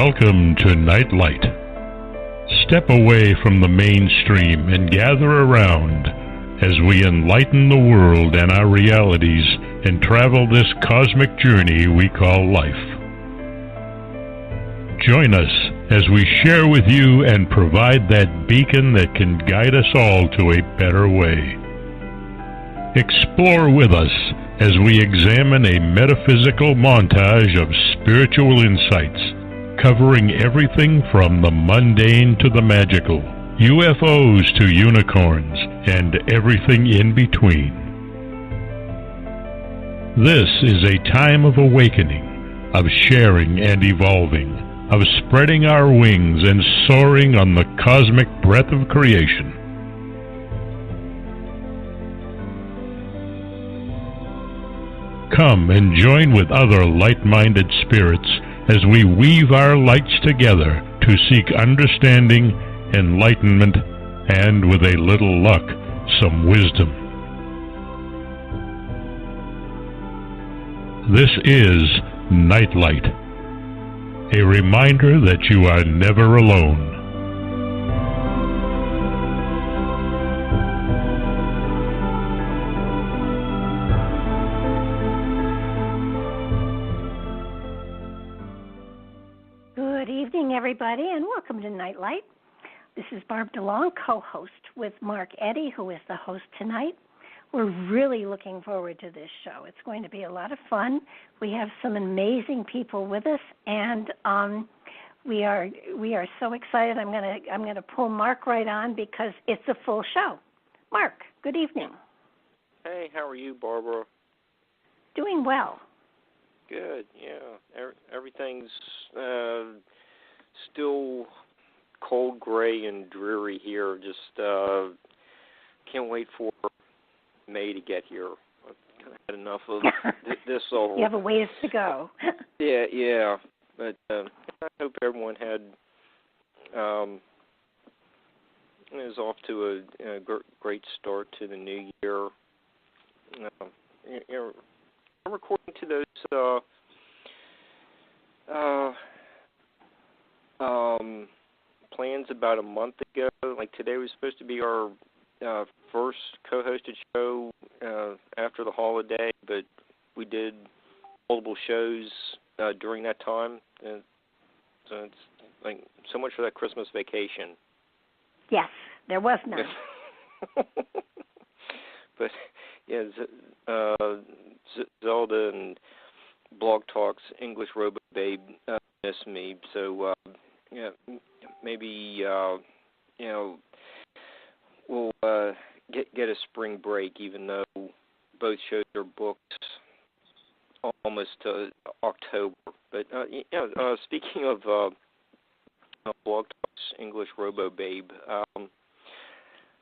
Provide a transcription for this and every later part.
Welcome to Nightlight. Step away from the mainstream and gather around as we enlighten the world and our realities and travel this cosmic journey we call life. Join us as we share with you and provide that beacon that can guide us all to a better way. Explore with us as we examine a metaphysical montage of spiritual insights, covering everything from the mundane to the magical, UFOs to unicorns, and everything in between. This is a time of awakening, of sharing and evolving, of spreading our wings and soaring on the cosmic breath of creation. Come and join with other light-minded spirits as we weave our lights together to seek understanding, enlightenment, and, with a little luck, some wisdom. This is Nightlight, a reminder that you are never alone. Everybody, and welcome to Nightlight. This is Barb DeLong, co-host with Mark Eddy, who is the host tonight. We're really looking forward to this show. It's going to be a lot of fun. We have some amazing people with us, and we are so excited. I'm gonna pull Mark right on because it's a full show. Mark, good evening. Hey, how are you, Barbara? Doing well. Good. Yeah, everything's still cold, gray, and dreary here. Just can't wait for May to get here. I've had enough of this all. You have a ways to go. Yeah. But I hope everyone is off to a great start to the new year. I'm recording to those plans about a month ago. Like today was supposed to be our first co-hosted show after the holiday, but we did multiple shows during that time. And so it's like so much for that Christmas vacation. Yes, there was none. But yeah, Zelda and Blog Talk's English Robo Babe missed me, so yeah, maybe we'll get a spring break, even though both shows are booked almost to October. But speaking of Blog Talk's English Robo Babe,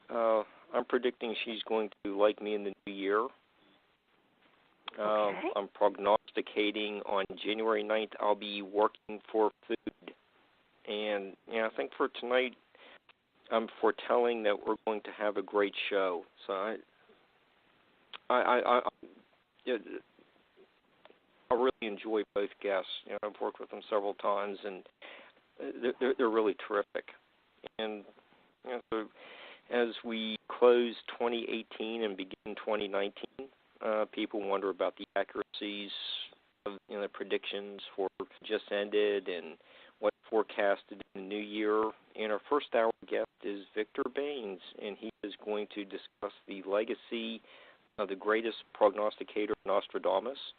I'm predicting she's going to like me in the new year. Okay. I'm prognosticating on January 9th I'll be working for food. And I think for tonight I'm foretelling that we're going to have a great show. So I really enjoy both guests. I've worked with them several times, and they're really terrific. And so as we close 2018 and begin 2019, people wonder about the accuracies of the predictions for just ended and what's forecasted in the new year. And our first hour guest is Victor Baines, and he is going to discuss the legacy of the greatest prognosticator, Nostradamus.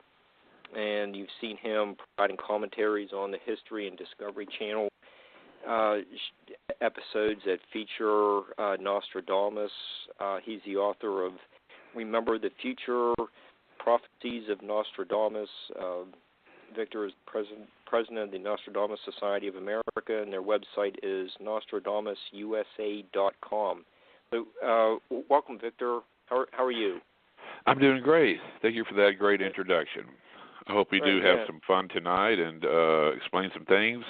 And you've seen him providing commentaries on the History and Discovery Channel episodes that feature Nostradamus. He's the author of Remember the Future, Prophecies of Nostradamus. Victor is president of the Nostradamus Society of America, and their website is nostradamususa.com. So, welcome, Victor. How are you? I'm doing great. Thank you for that great introduction. I hope we do have some fun tonight and explain some things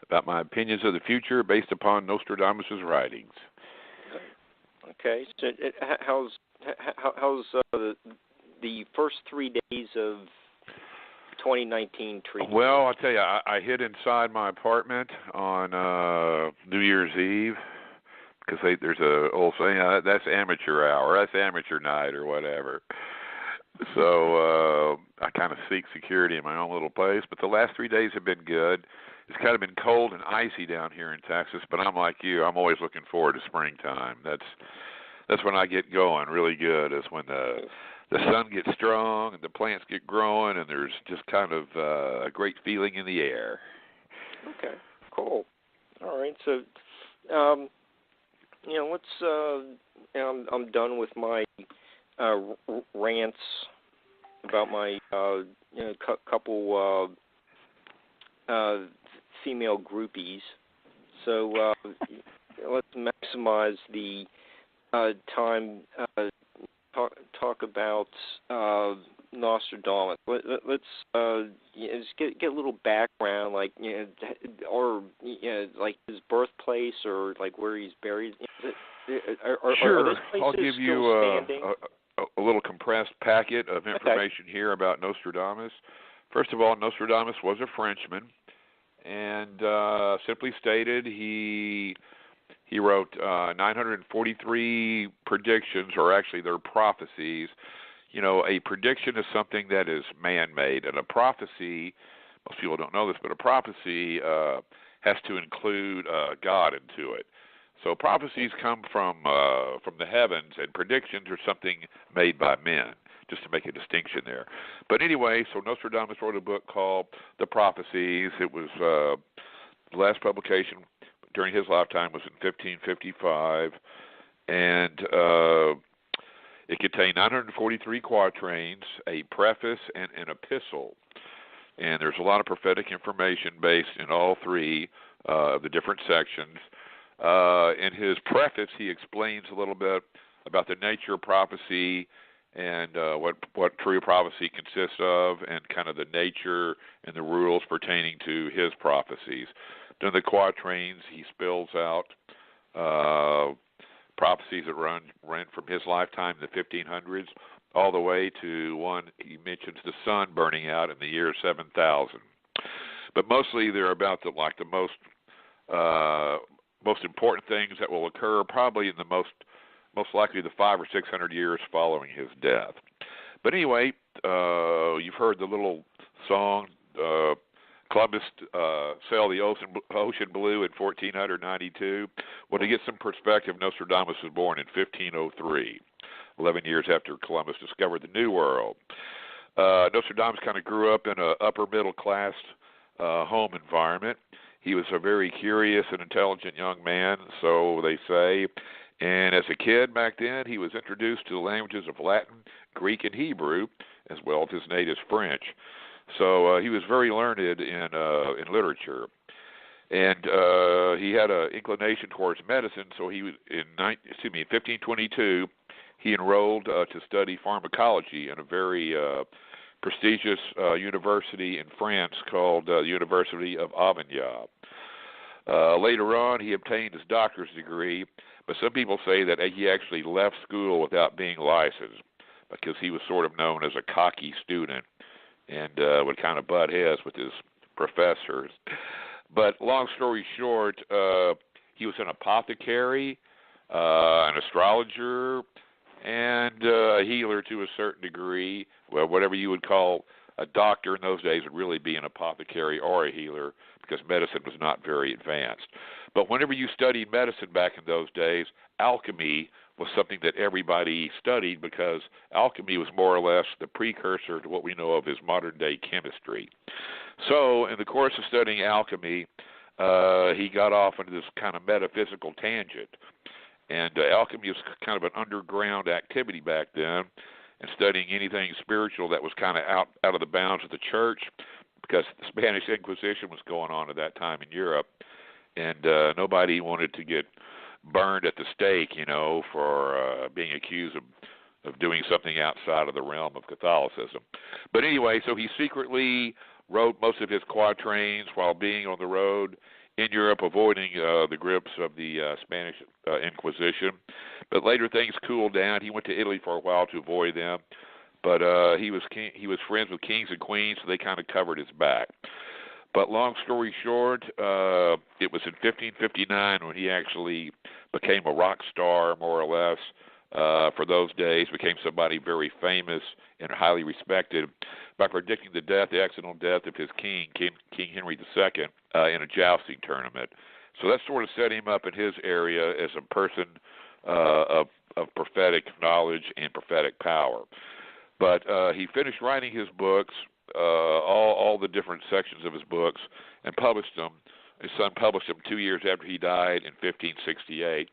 about my opinions of the future based upon Nostradamus' writings. Okay. So, how's the first 3 days of 2019 treat? Well, I'll tell you, I hid inside my apartment on New Year's Eve because there's a old saying, that's amateur hour, that's amateur night or whatever. So I kind of seek security in my own little place. But the last 3 days have been good. It's kind of been cold and icy down here in Texas, but I'm like you. I'm always looking forward to springtime. That's when I get going really good, is when the sun gets strong and the plants get growing, and there's just kind of a great feeling in the air. Okay, cool. All right, so let's. I'm done with my rants about my couple female groupies. So let's maximize the time. Talk about Nostradamus. Let's just get a little background, like or like his birthplace, or like where he's buried. Sure, are those places I'll give you a little compressed packet of information here about Nostradamus. First of all, Nostradamus was a Frenchman, and simply stated, he wrote 943 predictions, or actually they're prophecies. You know, a prediction is something that is man-made, and a prophecy, most people don't know this, but a prophecy has to include God into it. So prophecies come from the heavens, and predictions are something made by men, just to make a distinction there. But anyway, so Nostradamus wrote a book called The Prophecies. It was the last publication during his lifetime was in 1555, and it contained 943 quatrains, a preface, and an epistle. And there's a lot of prophetic information based in all three of the different sections. In his preface, he explains a little bit about the nature of prophecy and what true prophecy consists of, and kind of the nature and the rules pertaining to his prophecies. Then the quatrains, he spells out prophecies that ran from his lifetime in the 1500s all the way to one he mentions the sun burning out in the year 7000. But mostly they're about the most important things that will occur probably in the most likely the 500 or 600 years following his death. But anyway, you've heard the little song, Columbus sailed the ocean blue in 1492. Well, to get some perspective, Nostradamus was born in 1503, 11 years after Columbus discovered the New World. Nostradamus kind of grew up in an upper middle class home environment. He was a very curious and intelligent young man, so they say. And as a kid back then, he was introduced to the languages of Latin, Greek, and Hebrew, as well as his native French. So he was very learned in literature, and he had an inclination towards medicine. So he in 1522 he enrolled to study pharmacology in a very prestigious university in France called the University of Avignon. Later on, he obtained his doctor's degree, but some people say that he actually left school without being licensed because he was sort of known as a cocky student and would kind of butt heads with his professors. But long story short, he was an apothecary, an astrologer, and a healer to a certain degree. Well, whatever you would call a doctor in those days would really be an apothecary or a healer, because medicine was not very advanced. But whenever you studied medicine back in those days, alchemy was something that everybody studied, because alchemy was more or less the precursor to what we know of as modern-day chemistry. So in the course of studying alchemy, he got off into this kind of metaphysical tangent. And alchemy was kind of an underground activity back then, and studying anything spiritual that was kind of out of the bounds of the church, because the Spanish Inquisition was going on at that time in Europe, and nobody wanted to get burned at the stake, for being accused of doing something outside of the realm of Catholicism. But anyway, so he secretly wrote most of his quatrains while being on the road in Europe, avoiding the grips of the Spanish Inquisition. But later things cooled down. He went to Italy for a while to avoid them. But he was friends with kings and queens, so they kind of covered his back. But long story short, it was in 1559 when he actually became a rock star, more or less, for those days, became somebody very famous and highly respected by predicting the accidental death of his king Henry II, in a jousting tournament. So that sort of set him up in his area as a person of prophetic knowledge and prophetic power. But he finished writing his books, all the different sections of his books, and published them. His son published them 2 years after he died in 1568.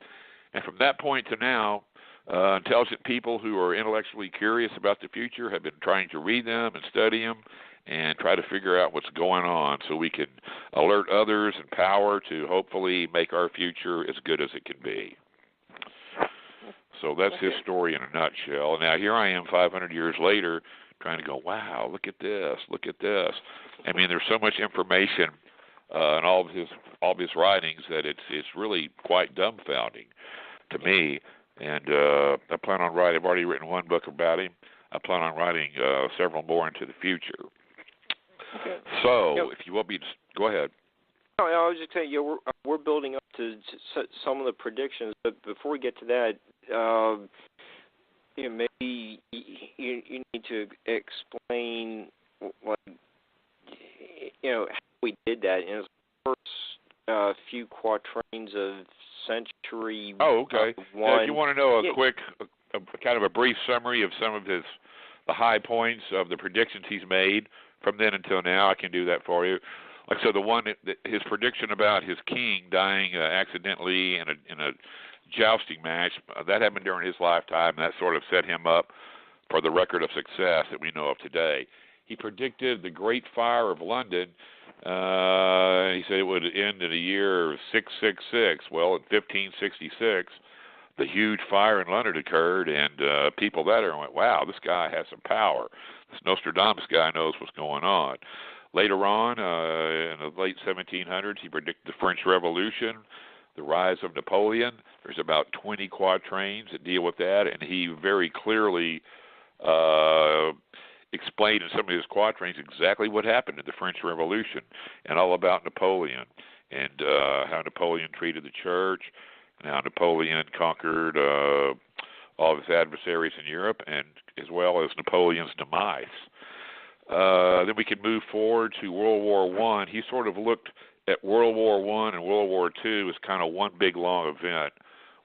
And from that point to now, intelligent people who are intellectually curious about the future have been trying to read them and study them and try to figure out what's going on so we can alert others and power to hopefully make our future as good as it can be. So that's his story in a nutshell. Now here I am 500 years later trying to go, wow, look at this, look at this. I mean, there's so much information in all of his writings that it's really quite dumbfounding to me. And I plan on writing. I've already written one book about him. I plan on writing several more into the future. Okay. So, if you want me to go ahead. No, I was just saying, we're building up to some of the predictions, but before we get to that, maybe you need to explain, how we did that. In the first few quatrains of century. Oh, okay. One. If you want to know a quick, kind of a brief summary of some of the high points of the predictions he's made from then until now, I can do that for you. Like so, his prediction about his king dying accidentally in a jousting match, that happened during his lifetime. That sort of set him up for the record of success that we know of today. He predicted the Great Fire of London. He said it would end in the year 666. Well, in 1566, the huge fire in London occurred, and people that era went, wow, this guy has some power. This Nostradamus guy knows what's going on. Later on, in the late 1700s, he predicted the French Revolution, the rise of Napoleon. There's about 20 quatrains that deal with that, and he very clearly explained in some of his quatrains exactly what happened in the French Revolution and all about Napoleon and how Napoleon treated the church and how Napoleon conquered all of his adversaries in Europe, and as well as Napoleon's demise. Then we can move forward to World War I. He sort of looked at World War I and World War II as kind of one big long event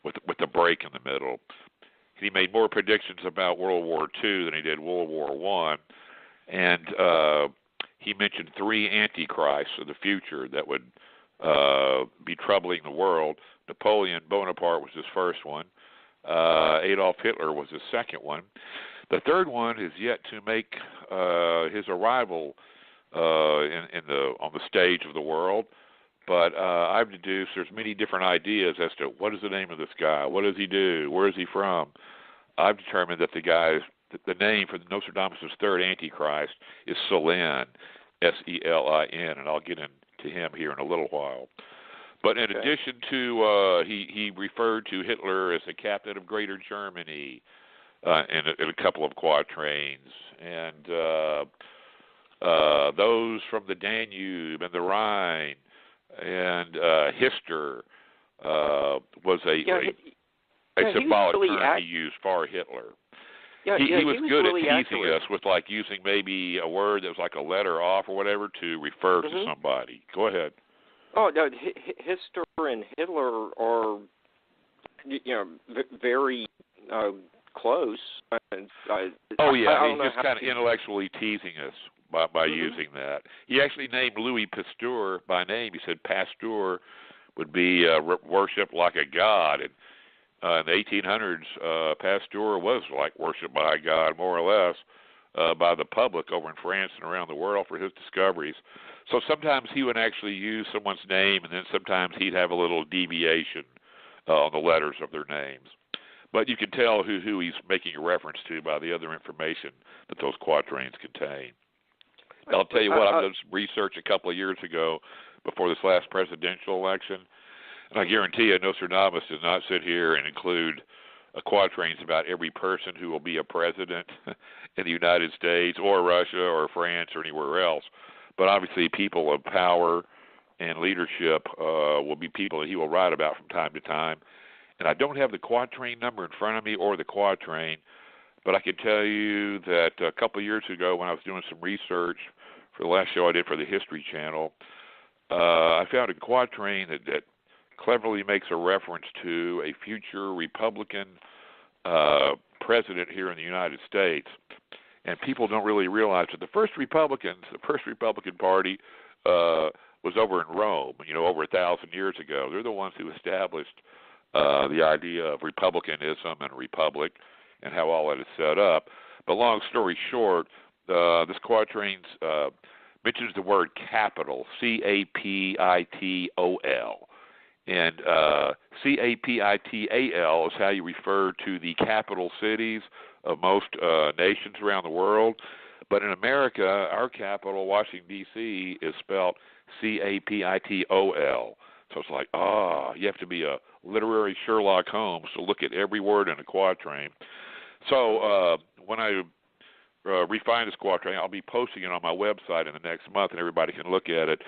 with a break in the middle. He made more predictions about World War II than he did World War I, and he mentioned 3 antichrists of the future that would be troubling the world. Napoleon Bonaparte was his first one. Adolf Hitler was his second one. The third one is yet to make his arrival on the stage of the world. But I've deduced there's many different ideas as to what is the name of this guy, what does he do, where is he from. I've determined that the name for the Nostradamus' third Antichrist is Selin, Selin, and I'll get into him here in a little while. But in addition to, he referred to Hitler as the captain of Greater Germany in a couple of quatrains, and those from the Danube and the Rhine, and Hister was a symbolic term he used for Hitler. He was good really at teasing us with like using maybe a word that was like a letter off or whatever to refer to somebody. Go ahead. Oh no, Hister and Hitler are very close. He's just kind of intellectually teasing us by using that. He actually named Louis Pasteur by name. He said Pasteur would be worshipped like a god. And in the 1800s, Pasteur was like worshipped by a god, more or less, by the public over in France and around the world for his discoveries. So sometimes he would actually use someone's name, and then sometimes he'd have a little deviation on the letters of their names. But you can tell who he's making a reference to by the other information that those quatrains contain. I'll tell you what, I've done some research a couple of years ago before this last presidential election, and I guarantee you Nostradamus did not sit here and include quatrains about every person who will be a president in the United States or Russia or France or anywhere else. But obviously people of power and leadership will be people that he will write about from time to time. And I don't have the quatrain number in front of me or the quatrain, but I can tell you that a couple of years ago when I was doing some research for the last show I did for the History Channel, I found a quatrain that cleverly makes a reference to a future Republican president here in the United States. And people don't really realize that the first Republican Party was over in Rome, over 1,000 years ago. They're the ones who established the idea of republicanism and republic and how all that is set up. But long story short, this quatrain mentions the word capital, C-A-P-I-T-O-L. And C-A-P-I-T-A-L is how you refer to the capital cities of most nations around the world. But in America, our capital, Washington, D.C., is spelled C-A-P-I-T-O-L. So it's like, you have to be a literary Sherlock Holmes to look at every word in a quatrain. So when I refine this quatrain, I'll be posting it on my website in the next month, and everybody can look at it.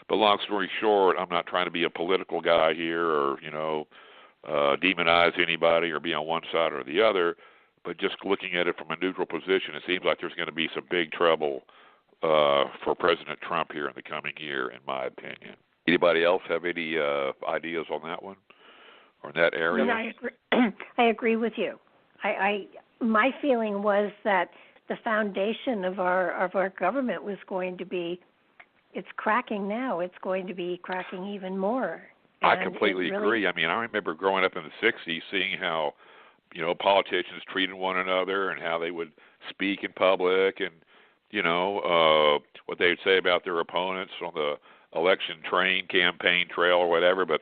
But long story short, I'm not trying to be a political guy here or, demonize anybody or be on one side or the other, but just looking at it from a neutral position, it seems like there's going to be some big trouble for President Trump here in the coming year, in my opinion. Anybody else have any ideas on that one or in that area? No, I agree with you. My feeling was that the foundation of our government was going to be, it's cracking now. It's going to be cracking even more. I completely agree. I mean, I remember growing up in the 60s seeing how, politicians treated one another and how they would speak in public and, what they would say about their opponents on the election campaign trail or whatever. But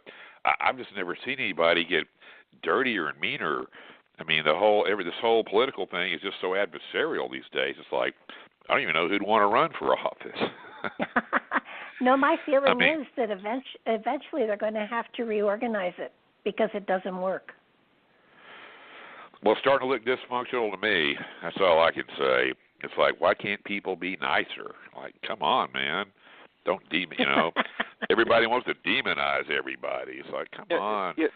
I've just never seen anybody get dirtier and meaner. I mean, this whole political thing is just so adversarial these days. It's like, I don't even know who'd want to run for office. No, my feeling is that eventually they're going to have to reorganize it because it doesn't work. Well, it's starting to look dysfunctional to me. That's all I can say. It's like, why can't people be nicer? Like, come on, man. Don't everybody wants to demonize everybody. It's like, come on. Yeah.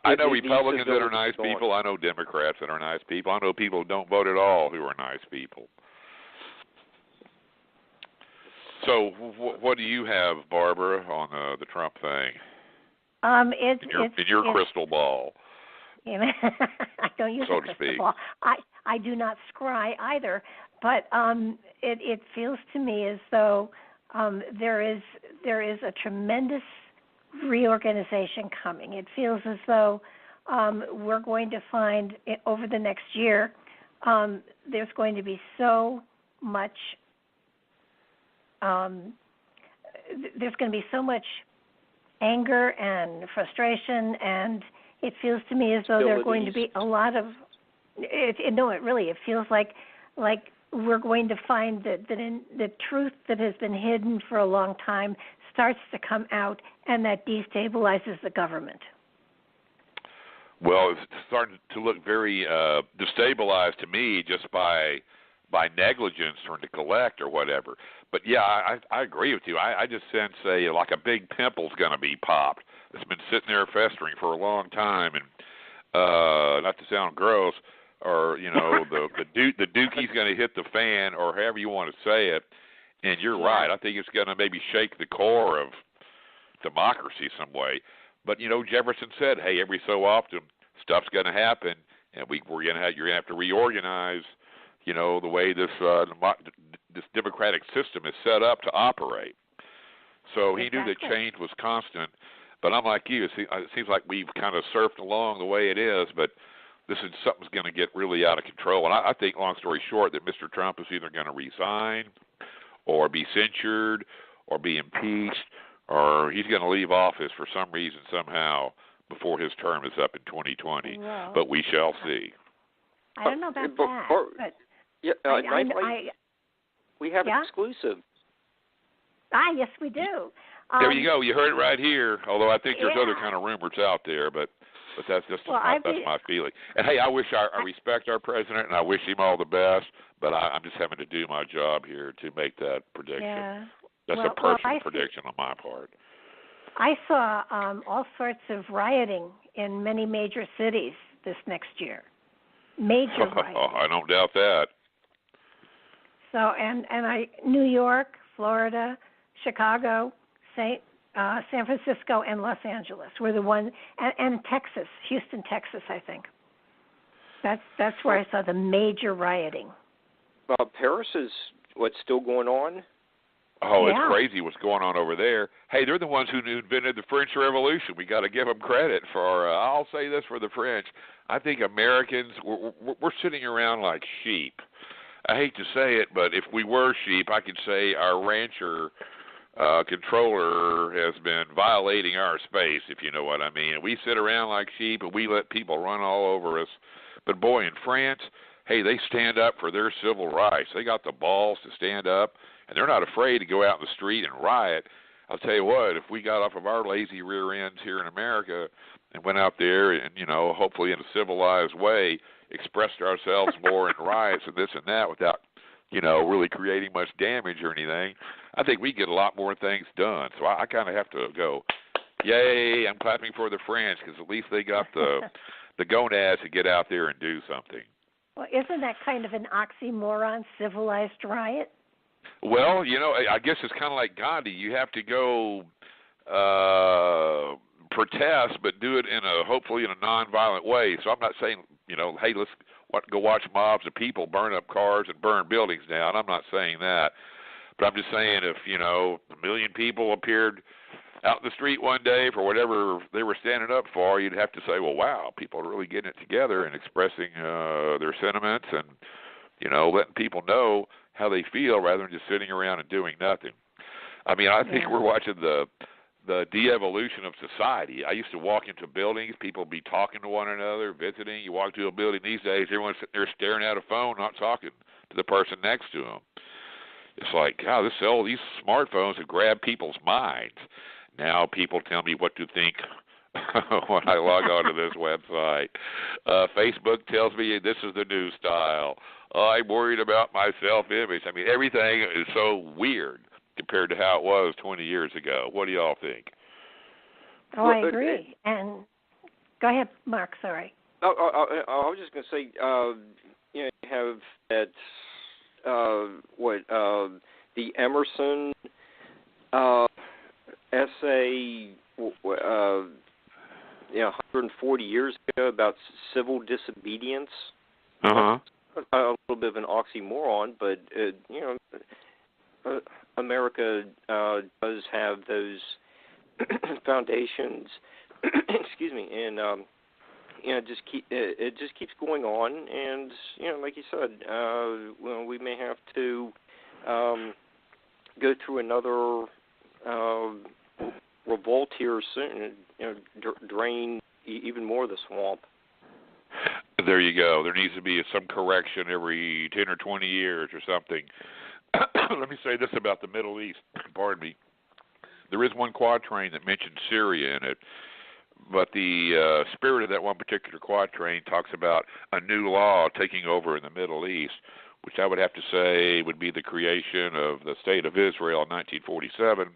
I know Republicans that are nice people. I know Democrats that are nice people. I know people who don't vote at all who are nice people. So what do you have, Barbara, on the Trump thing? In your crystal ball. I don't use so a to crystal speak. ball. I do not scry either, but it feels to me as though there is a tremendous reorganization coming. It feels as though we're going to find over the next year there's going to be so much there's going to be so much anger and frustration, and it feels to me as though there are going to be a lot of it feels like we're going to find that the truth that has been hidden for a long time starts to come out, and that destabilizes the government. Well, it's starting to look very destabilized to me just by negligence or neglect or whatever. But yeah, I agree with you. I just sense like a big pimple's going to be popped. It's been sitting there festering for a long time, and not to sound gross, or the dookie's going to hit the fan, or however you want to say it. And you're right. I think it's going to maybe shake the core of democracy some way. But Jefferson said, "Hey, every so often stuff's going to happen, and you're going to have to reorganize." The way this democratic system is set up to operate. So he knew that change was constant. But I'm like you. It seems like we've kind of surfed along the way it is, but something's going to get really out of control. And I think, long story short, that Mr. Trump is either going to resign or be censured or be impeached, or he's going to leave office for some reason somehow before his term is up in 2020. Well, but we shall see. I don't know about that, but... Yeah, we have an exclusive. Yes, we do. There you go. You heard it right here. Although I think there's other kind of rumors out there, but But that's just well, that's my feeling. And hey, I respect our president, and I wish him all the best. But I'm just having to do my job here to make that prediction. Yeah. That's a personal prediction on my part. I saw all sorts of rioting in many major cities this next year. Major rioting. I don't doubt that. So New York, Florida, Chicago, San Francisco, and Los Angeles were the ones, and Texas, Houston, Texas, I think. That's where I saw the major rioting. Paris is still going on? Oh, yeah. It's crazy what's going on over there. Hey, they're the ones who invented the French Revolution. We got to give them credit for. I'll say this for the French. I think Americans we're sitting around like sheep. I hate to say it, but if we were sheep, I could say our rancher controller has been violating our space, if you know what I mean. We sit around like sheep and we let people run all over us. But boy, in France, hey, they stand up for their civil rights. They got the balls to stand up. And they're not afraid to go out in the street and riot. I'll tell you what, if we got off of our lazy rear ends here in America and went out there and, hopefully in a civilized way, expressed ourselves more in riots and this and that without, really creating much damage or anything, I think we get a lot more things done. So I kind of have to go, yay, I'm clapping for the French because at least they got the gonads to get out there and do something. Well, isn't that kind of an oxymoron, civilized riot? Well, I guess it's kind of like Gandhi. You have to go protest, but do it hopefully in a nonviolent way. So I'm not saying, hey, let's go watch mobs of people burn up cars and burn buildings down. I'm not saying that. But I'm just saying if, 1 million people appeared out in the street one day for whatever they were standing up for, you'd have to say, well, wow, people are really getting it together and expressing their sentiments and, letting people know how they feel rather than just sitting around and doing nothing. I mean, I think we're watching the de-evolution of society. I used to walk into buildings, people would be talking to one another, visiting. You walk to a building these days, everyone's sitting there staring at a phone, not talking to the person next to them. It's like, God, these smartphones have grabbed people's minds. Now people tell me what to think when I log on to this website. Facebook tells me this is the new style. I'm worried about my self-image. I mean, everything is so weird compared to how it was 20 years ago. What do y'all think? Oh, I agree. And go ahead, Mark. Sorry. I was just going to say, you have that the Emerson essay, 140 years ago about civil disobedience. Uh-huh. A little bit of an oxymoron, but America does have those foundations. Excuse me, and it just keeps going on, and like you said, we may have to go through another revolt here soon, drain even more of the swamp. There you go. There needs to be some correction every 10 or 20 years or something. Let me say this about the Middle East. Pardon me. There is one quatrain that mentions Syria in it, but the spirit of that one particular quatrain talks about a new law taking over in the Middle East, which I would have to say would be the creation of the State of Israel in 1947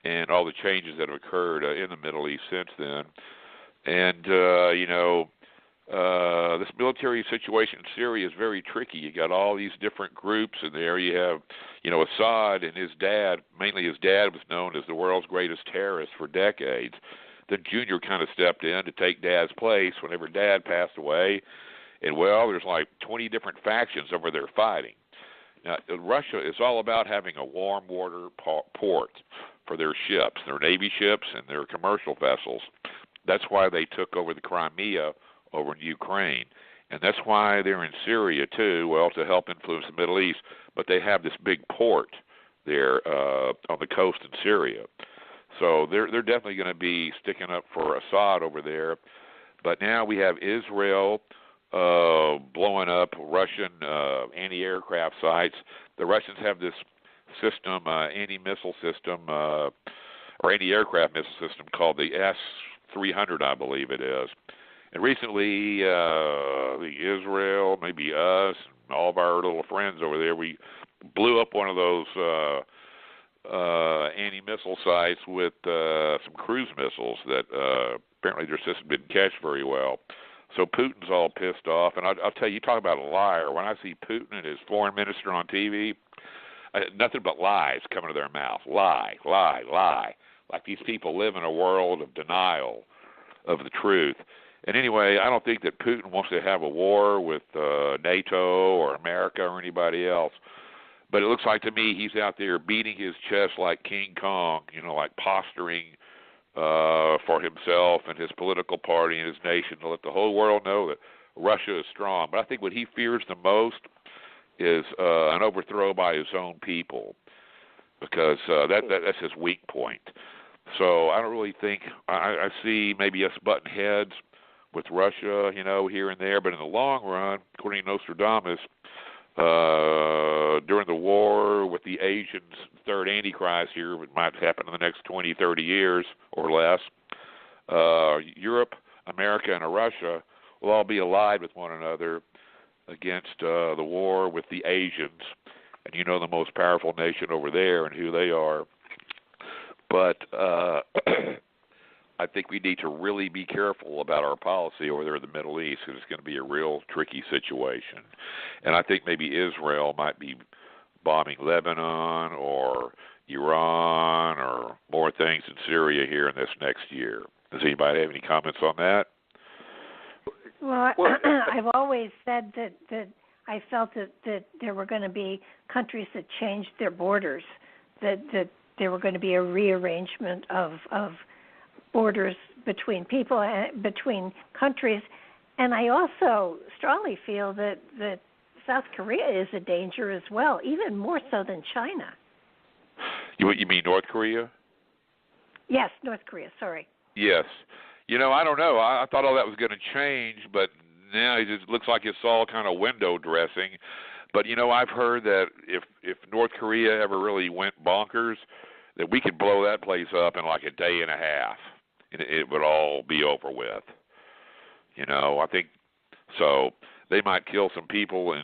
and all the changes that have occurred in the Middle East since then. And, this military situation in Syria is very tricky. You got all these different groups in there. You have, Assad and his dad. Mainly his dad was known as the world's greatest terrorist for decades. Then Junior kind of stepped in to take Dad's place whenever Dad passed away. And, there's like 20 different factions over there fighting. Now, Russia is all about having a warm water port for their ships, their Navy ships and their commercial vessels. That's why they took over the Crimea over in Ukraine. And that's why they're in Syria, too, to help influence the Middle East. But they have this big port there on the coast in Syria. So they're definitely going to be sticking up for Assad over there. But now we have Israel blowing up Russian anti-aircraft sites. The Russians have this system, anti-missile system, or anti-aircraft missile system called the 300, I believe it is. And recently, Israel, maybe us, and all of our little friends over there, we blew up one of those anti-missile sites with some cruise missiles that apparently their system didn't catch very well. So Putin's all pissed off. And I'll tell you, talk about a liar. When I see Putin and his foreign minister on TV, nothing but lies coming to their mouth. Lie, lie, lie. Like these people live in a world of denial of the truth. And anyway, I don't think that Putin wants to have a war with NATO or America or anybody else. But it looks like to me he's out there beating his chest like King Kong, like posturing for himself and his political party and his nation to let the whole world know that Russia is strong. But I think what he fears the most is an overthrow by his own people, because that's his weak point. So I don't really think I see maybe us butting heads with Russia, here and there. But in the long run, according to Nostradamus, during the war with the Asians, third Antichrist here, it might happen in the next 20, 30 years or less, Europe, America, and Russia will all be allied with one another against the war with the Asians. And the most powerful nation over there and who they are. But I think we need to really be careful about our policy over there in the Middle East, because it's going to be a real tricky situation. And I think maybe Israel might be bombing Lebanon or Iran or more things in Syria here in this next year. Does anybody have any comments on that? Well, I've always said that I felt that there were going to be countries that changed their borders, that there were going to be a rearrangement of borders between people and between countries. And I also strongly feel that South Korea is a danger as well, even more so than China. You mean North Korea? Yes, North Korea, sorry. Yes. I don't know. I thought all that was going to change, but now it just looks like it's all kind of window dressing. But, I've heard that if North Korea ever really went bonkers, that we could blow that place up in like a day and a half, and it would all be over with. I think so. They might kill some people in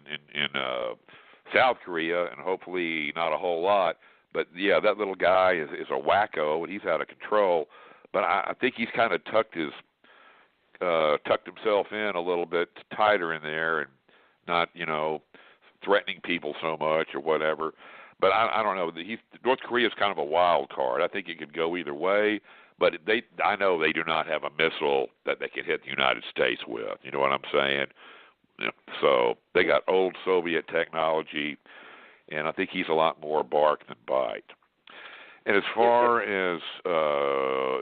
South Korea, and hopefully not a whole lot. But, yeah, that little guy is a wacko, and he's out of control. But I think he's kind of tucked himself in a little bit tighter in there and not, threatening people so much or whatever. But I don't know. North Korea is kind of a wild card. I think it could go either way. But I know they do not have a missile that they can hit the United States with. You know what I'm saying? So they got old Soviet technology, and I think he's a lot more bark than bite. And as far as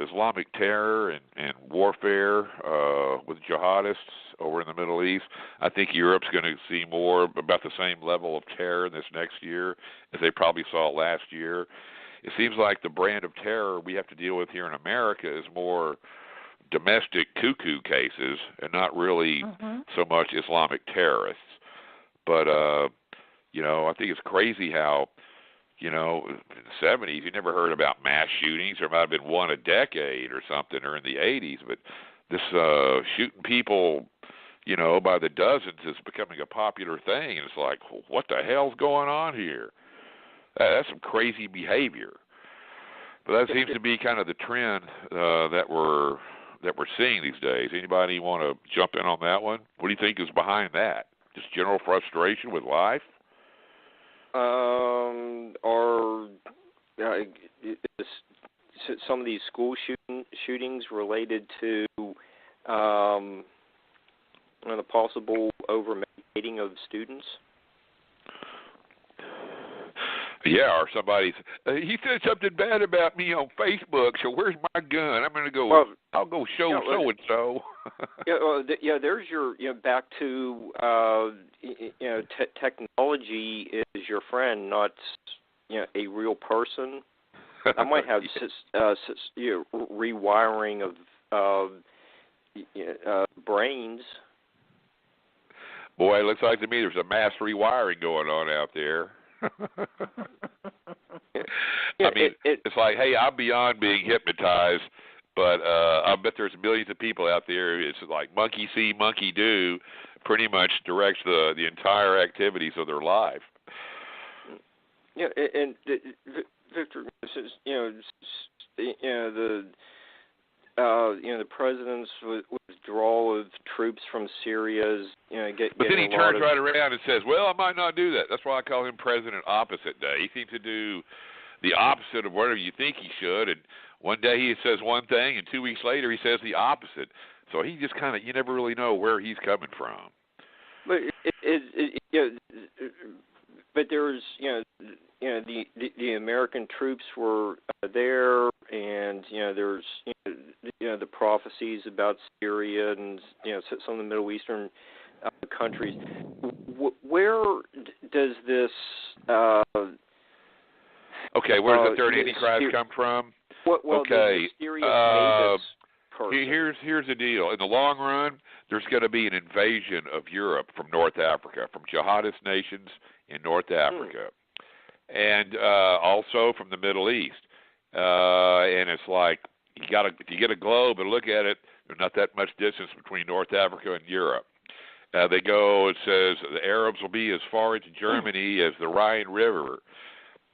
Islamic terror and warfare with jihadists over in the Middle East, I think Europe's going to see more about the same level of terror this next year as they probably saw last year. It seems like the brand of terror we have to deal with here in America is more domestic cuckoo cases and not really so much Islamic terrorists. But, I think it's crazy how, in the 70s, you never heard about mass shootings. There might have been one a decade or something, or in the 80s. But this shooting people, by the dozens is becoming a popular thing. And it's like, what the hell's going on here? That's some crazy behavior. But that seems to be kind of the trend that we're seeing these days. Anybody want to jump in on that one? What do you think is behind that? Just general frustration with life? Or is some of these school shootings related to the possible over-medicating of students? Yeah, or somebody's, he said something bad about me on Facebook, so where's my gun? I'm going to go, I'll go show so-and-so. There's your, back to, technology is your friend, not, a real person. I might have rewiring of brains. Boy, it looks like to me there's a mass rewiring going on out there. I mean, it's like, hey, I'm beyond being hypnotized, But I bet there's millions of people out there. It's like monkey see, monkey do, pretty much directs the entire activities of their life. Yeah, and Victor, the president's withdrawal of troops from Syria is, But then he turns right around and says, "Well, I might not do that." That's why I call him President Opposite Day. He seems to do the opposite of whatever you think he should, and one day he says one thing, and 2 weeks later he says the opposite. So he just kind of, you never really know where he's coming from. But but there's the American troops were there, and there's the prophecies about Syria and some of the Middle Eastern countries. Where does this? Okay, where does the third Antichrist come from? Okay, here's the deal. In the long run, there's going to be an invasion of Europe from North Africa, from jihadist nations in North Africa, and also from the Middle East. And it's like if you get a globe and look at it, there's not that much distance between North Africa and Europe. It says the Arabs will be as far into Germany as the Rhine River.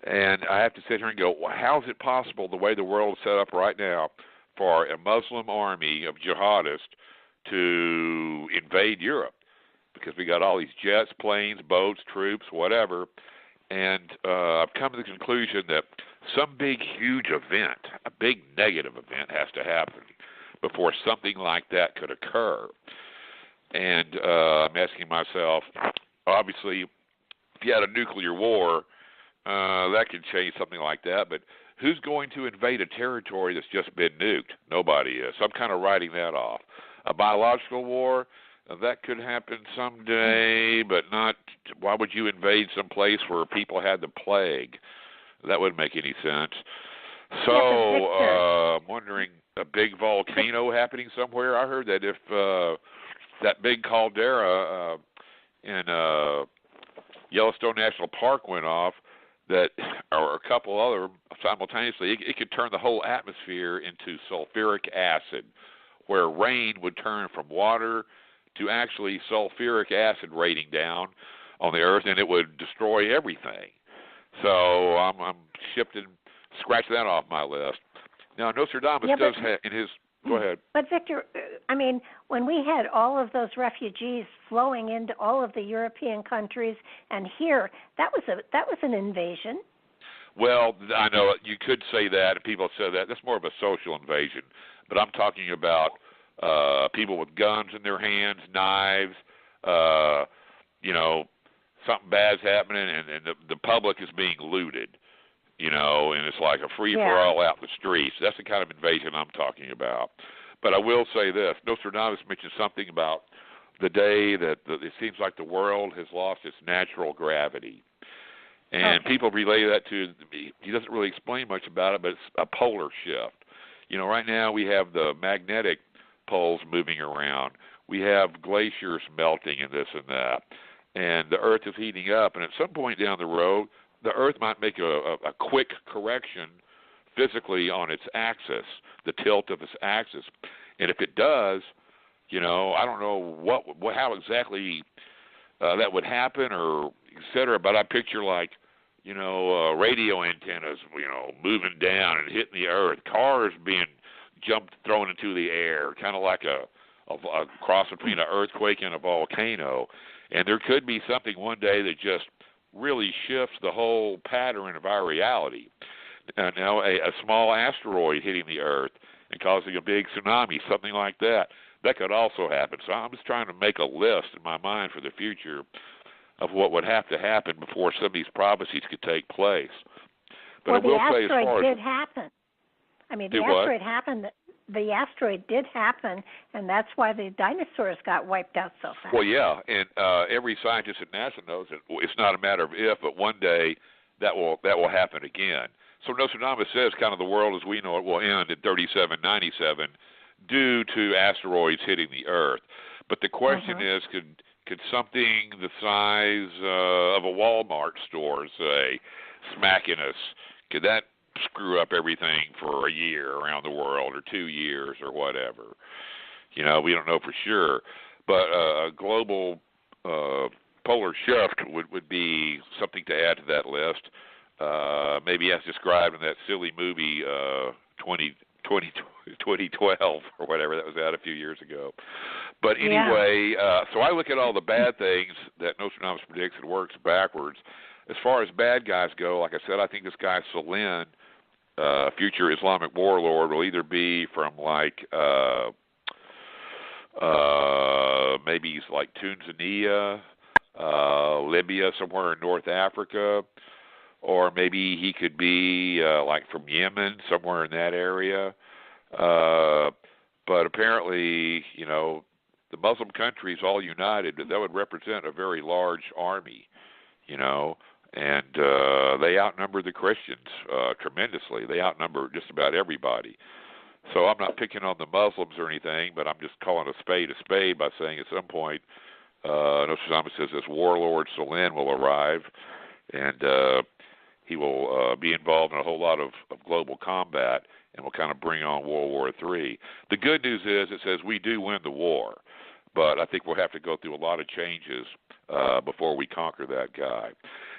And I have to sit here and go, well, how is it possible, the way the world is set up right now, for a Muslim army of jihadists to invade Europe? Because we got all these jets, planes, boats, troops, whatever. And I've come to the conclusion that some big, huge event, a big negative event, has to happen before something like that could occur. And I'm asking myself, obviously, if you had a nuclear war, that could change something like that. But who's going to invade a territory that's just been nuked? Nobody is. So I'm kind of writing that off. A biological war, that could happen someday, but not. Why would you invade some place where people had the plague? That wouldn't make any sense. So I'm wondering, a big volcano happening somewhere? I heard that if that big caldera in Yellowstone National Park went off, that, or a couple other simultaneously, it could turn the whole atmosphere into sulfuric acid, where rain would turn from water to actually sulfuric acid raining down on the earth, and it would destroy everything. So I'm scratch that off my list. Now, Nostradamus does have in his. Go ahead. But Victor, I mean, when we had all of those refugees flowing into all of the European countries, and here, that was an invasion. Well, I know you could say that, and people have said that. That's more of a social invasion. But I'm talking about people with guns in their hands, knives. Something bad's happening, and the public is being looted. And it's like a free-for-all out in the streets. That's the kind of invasion I'm talking about. But I will say this. Nostradamus mentioned something about the day that it seems like the world has lost its natural gravity. And people relay that to me. He doesn't really explain much about it, but it's a polar shift. Right now we have the magnetic poles moving around. We have glaciers melting and this and that. And the Earth is heating up. And at some point down the road, the Earth might make a quick correction physically on its axis, the tilt of its axis. And if it does, I don't know how exactly that would happen or et cetera, but I picture like, radio antennas, moving down and hitting the Earth, cars being thrown into the air, kind of like a cross between an earthquake and a volcano. And there could be something one day that just really shifts the whole pattern of our reality. Now, a small asteroid hitting the Earth and causing a big tsunami, something like that, that could also happen. So I'm just trying to make a list in my mind for the future of what would have to happen before some of these prophecies could take place. But well, I will say, as far did happen. I mean, the asteroid happened. The asteroid did happen, and that's why the dinosaurs got wiped out so fast. Well, yeah, and every scientist at NASA knows that it's not a matter of if, but one day that will happen again. So Nostradamus says kind of the world as we know it will end in 3797 due to asteroids hitting the Earth. But the question is, could something the size of a Walmart store, say, smacking us, could that screw up everything for a year around the world or 2 years or whatever. We don't know for sure. But a global polar shift would be something to add to that list. Maybe as described in that silly movie 2012 or whatever that was out a few years ago. But anyway, so I look at all the bad things that Nostradamus predicts and works backwards. As far as bad guys go, like I said, I think this guy Salin, future Islamic warlord, will either be from maybe he's like Tanzania, Libya, somewhere in North Africa, or maybe he could be like from Yemen, somewhere in that area. But apparently, the Muslim countries all united, that would represent a very large army, and they outnumber the Christians tremendously. They outnumber just about everybody. So I'm not picking on the Muslims or anything, but I'm just calling a spade by saying at some point, Nostradamus says this warlord Salin will arrive, and he will be involved in a whole lot of global combat and will kind of bring on World War III. The good news is it says we do win the war, but I think we'll have to go through a lot of changes before we conquer that guy.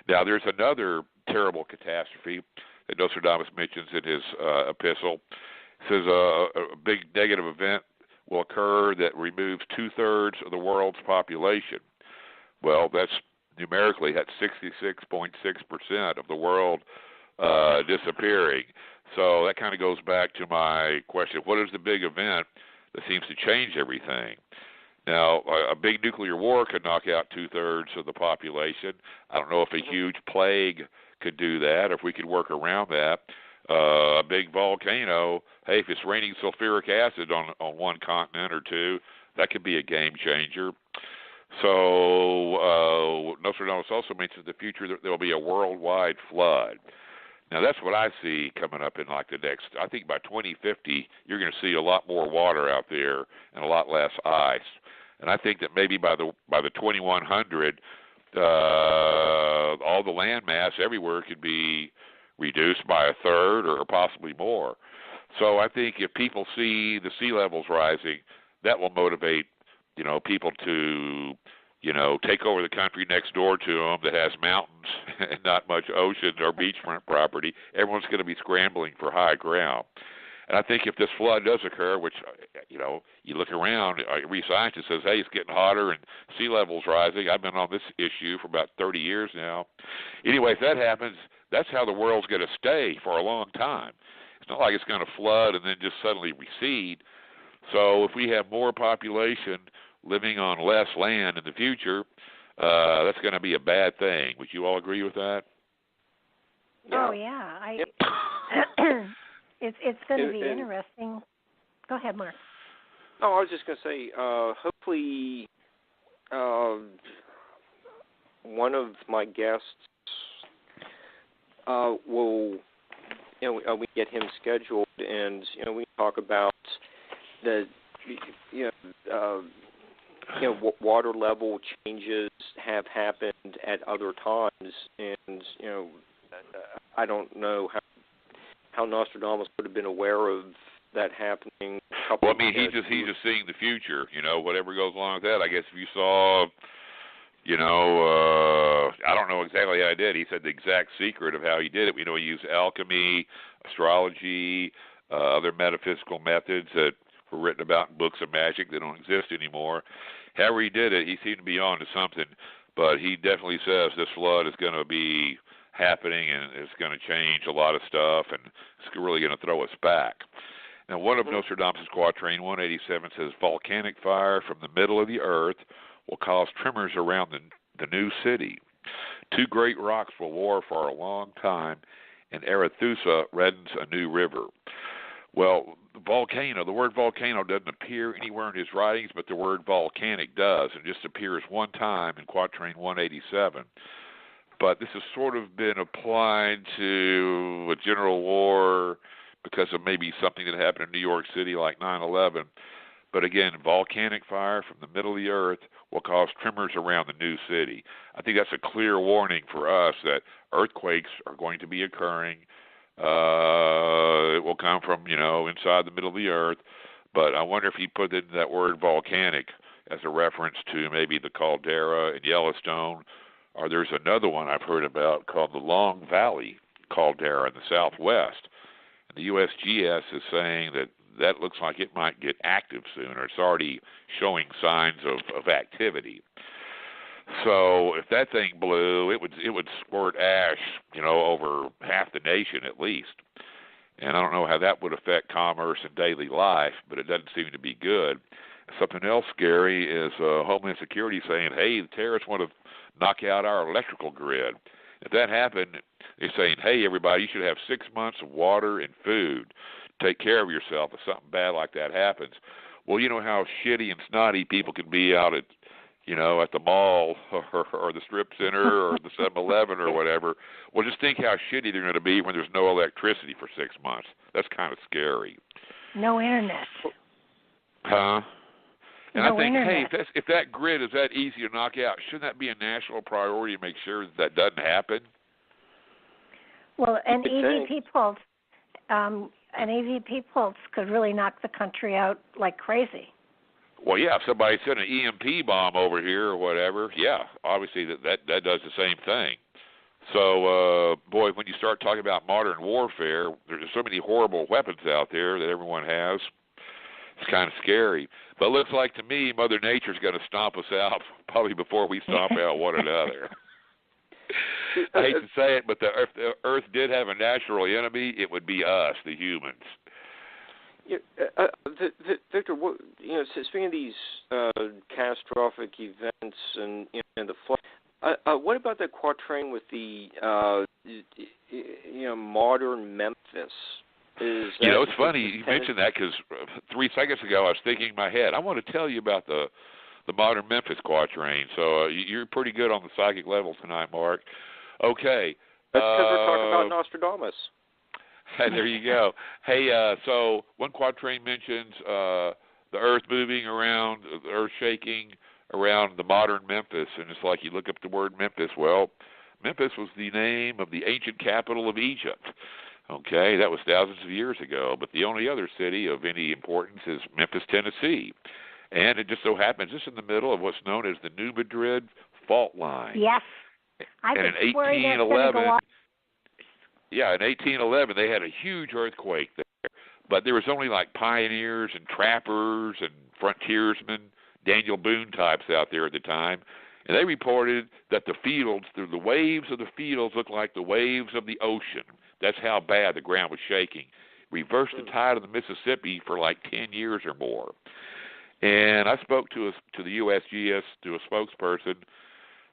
Now, there's another terrible catastrophe that Nostradamus mentions in his epistle. It says a big negative event will occur that removes 2/3 of the world's population. Well, that's numerically, that's 66.6% of the world disappearing. So that kind of goes back to my question, what is the big event that seems to change everything? Now, a big nuclear war could knock out 2/3 of the population. I don't know if a huge plague could do that, or if we could work around that. A big volcano, hey, if it's raining sulfuric acid on one continent or two, that could be a game changer. So Nostradamus also mentions the future that there will be a worldwide flood. Now, that's what I see coming up in like the next, I think by 2050, you're going to see a lot more water out there and a lot less ice. And I think that maybe by the 2100, all the land mass everywhere could be reduced by 1/3 or possibly more. So I think if people see the sea levels rising, that will motivate, people to, take over the country next door to them that has mountains and not much ocean or beachfront property. Everyone's going to be scrambling for high ground. And I think if this flood does occur, which, you look around, every scientist says, hey, it's getting hotter and sea level's rising. I've been on this issue for about 30 years now. Anyway, if that happens, that's how the world's going to stay for a long time. It's not like it's going to flood and then just suddenly recede. So if we have more population living on less land in the future, that's going to be a bad thing. Would you all agree with that? Oh, yeah. It's going to be interesting. Go ahead, Mark. No, I was just going to say, hopefully one of my guests will, we get him scheduled, and we talk about the, water level changes have happened at other times, and I don't know how Nostradamus would have been aware of that happening. Well, I mean, he's just seeing the future. Whatever goes along with that. I guess if you saw. I don't know exactly how he did. He said the exact secret of how he did it. We know he used alchemy, astrology, other metaphysical methods that were written about in books of magic that don't exist anymore. However he did it, he seemed to be on to something. But he definitely says this flood is going to be happening and it's going to change a lot of stuff and it's really going to throw us back. Now, one of Nostradamus' quatrain 187 says, volcanic fire from the middle of the earth will cause tremors around the new city. 2 great rocks will war for a long time, and Arethusa reddens a new river. Well, the word volcano doesn't appear anywhere in his writings, but the word volcanic does, and just appears one time in quatrain 187. But this has sort of been applied to a general war because of maybe something that happened in New York City like 9/11. But again, volcanic fire from the middle of the earth will cause tremors around the new city. I think that's a clear warning for us that earthquakes are going to be occurring. It will come from, inside the middle of the earth. But I wonder if he put in that word volcanic as a reference to maybe the caldera in Yellowstone, or there's another one I've heard about called the Long Valley caldera in the southwest. And the USGS is saying that looks like it might get active soon, or it's already showing signs of activity. So if that thing blew, it would squirt ash, over half the nation at least. And I don't know how that would affect commerce and daily life, but it doesn't seem to be good. Something else scary is Homeland Security saying, hey, the terrorists want to knock out our electrical grid. If that happened, they're saying, hey, everybody, you should have 6 months of water and food. Take care of yourself if something bad like that happens. Well, you know how shitty and snotty people can be out at the mall or the strip center or the 7-Eleven or whatever. Well, just think how shitty they're going to be when there's no electricity for 6 months. That's kind of scary. No internet. Huh? And no I think, internet. hey, if that grid is that easy to knock out, shouldn't that be a national priority to make sure that doesn't happen? Well, an EVP pulse, could really knock the country out like crazy. Well, yeah, if somebody sent an EMP bomb over here or whatever, yeah, obviously that does the same thing. So, boy, when you start talking about modern warfare, there's so many horrible weapons out there that everyone has. It's kind of scary. But it looks like to me Mother Nature's going to stomp us out probably before we stomp out one another. I hate to say it, but if the Earth did have a natural enemy, it would be us, the humans. Yeah, Victor, speaking of these catastrophic events and the flood, what about that quatrain with the modern Memphis? It's funny you mentioned that because 3 seconds ago I was thinking in my head, I want to tell you about the modern Memphis quatrain. So you're pretty good on the psychic level tonight, Mark. Okay. That's because we're talking about Nostradamus. There you go. Hey, so one quatrain mentions the earth moving around, the earth shaking around the modern Memphis, and it's like you look up the word Memphis. Well, Memphis was the name of the ancient capital of Egypt. Okay, that was thousands of years ago, but the only other city of any importance is Memphis, Tennessee. And it just so happens it's in the middle of what's known as the New Madrid fault line. Yes. And in 1811, yeah, in 1811 they had a huge earthquake there, but there was only like pioneers and trappers and frontiersmen, Daniel Boone types out there at the time, and they reported that the waves of the fields looked like the waves of the ocean. That's how bad the ground was shaking. Reversed the tide of the Mississippi for like 10 years or more. And I spoke to the USGS, to a spokesperson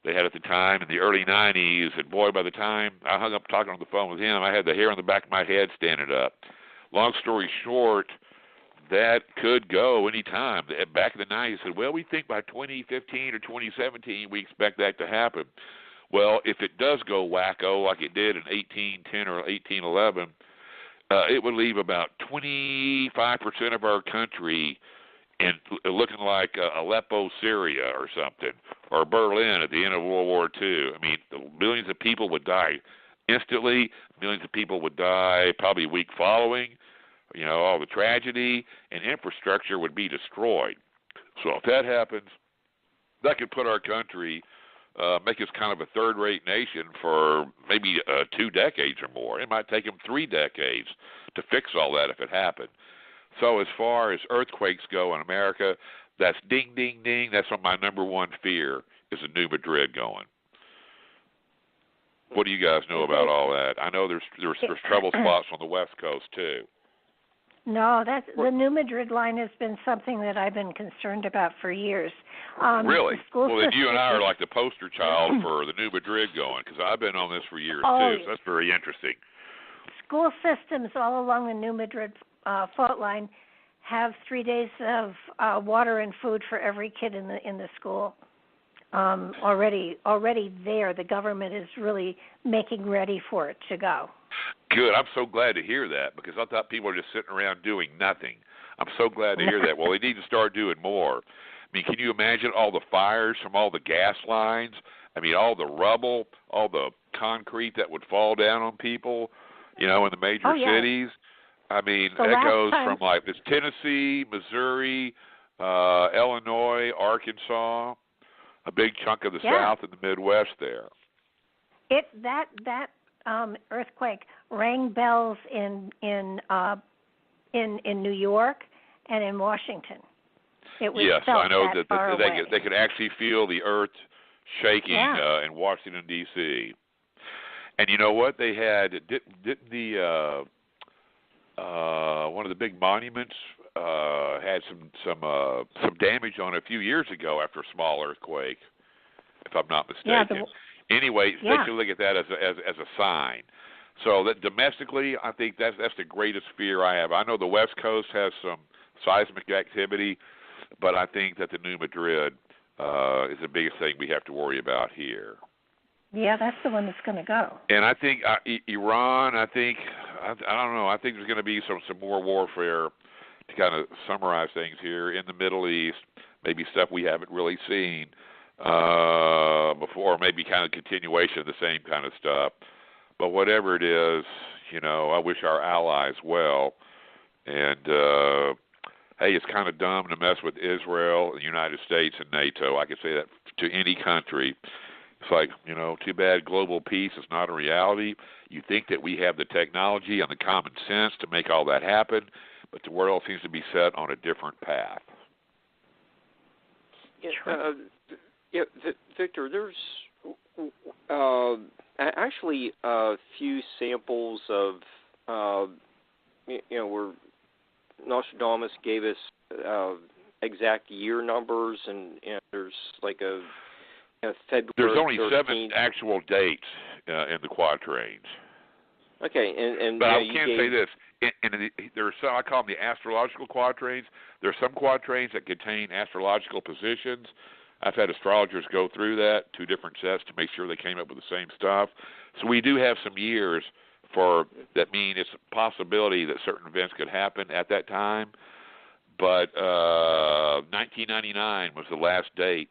they had at the time in the early 90s, and boy, by the time I hung up talking on the phone with him, I had the hair on the back of my head standing up. Long story short, that could go any time. Back in the 90s, said, well, we think by 2015 or 2017 we expect that to happen. Well, if it does go wacko like it did in 1810 or 1811, it would leave about 25% of our country in looking like Aleppo, Syria or something, or Berlin at the end of World War II. I mean, millions of people would die instantly. Millions of people would die probably a week following, all the tragedy, and infrastructure would be destroyed. So if that happens, that could put our country, make us kind of a third-rate nation for maybe 2 decades or more. It might take them 3 decades to fix all that if it happened. So as far as earthquakes go in America, that's ding, ding, ding. That's what my number one fear is, a New Madrid going. What do you guys know about all that? I know there's trouble spots on the West Coast too. No, the New Madrid line has been something that I've been concerned about for years. Really? Well, then you and I are like the poster child for the New Madrid going, because I've been on this for years too, so that's very interesting. School systems all along the New Madrid fault line have 3 days of water and food for every kid in the school. Already there, the government is really making ready for it to go. Good. I'm so glad to hear that, because I thought people were just sitting around doing nothing. I'm so glad to hear that. Well, they need to start doing more. I mean, can you imagine all the fires from all the gas lines? I mean, all the rubble, all the concrete that would fall down on people. in the major cities. I mean, it goes from like this Tennessee, Missouri, Illinois, Arkansas, a big chunk of the South and the Midwest there. That earthquake rang bells in New York and in Washington. It was I know that they could actually feel the earth shaking in Washington D.C. And you know what they had? Didn't the one of the big monuments had some damage on it a few years ago after a small earthquake, if I'm not mistaken. Anyway, they should look at that as a sign. So that domestically, I think that's the greatest fear I have. I know the West Coast has some seismic activity, but I think that the New Madrid is the biggest thing we have to worry about here. Yeah, that's the one that's going to go. And I think Iran, I don't know, I think there's going to be some more warfare, to kind of summarize things here, in the Middle East, maybe stuff we haven't really seen before, maybe kind of continuation of the same kind of stuff. But whatever it is, I wish our allies well. And, hey, it's kind of dumb to mess with Israel, the United States, and NATO. I could say that to any country. It's like, too bad global peace is not a reality. You think that we have the technology and the common sense to make all that happen, but the world seems to be set on a different path. Victor, there's actually a few samples of, where Nostradamus gave us exact year numbers, and there's like a February. There's only 13th. 7 actual dates in the quatrains. Okay, but I can say this: there are some, I call them the astrological quatrains. There are some quatrains that contain astrological positions. I've had astrologers go through that, 2 different sets, to make sure they came up with the same stuff. So we do have some years that mean it's a possibility that certain events could happen at that time. But 1999 was the last date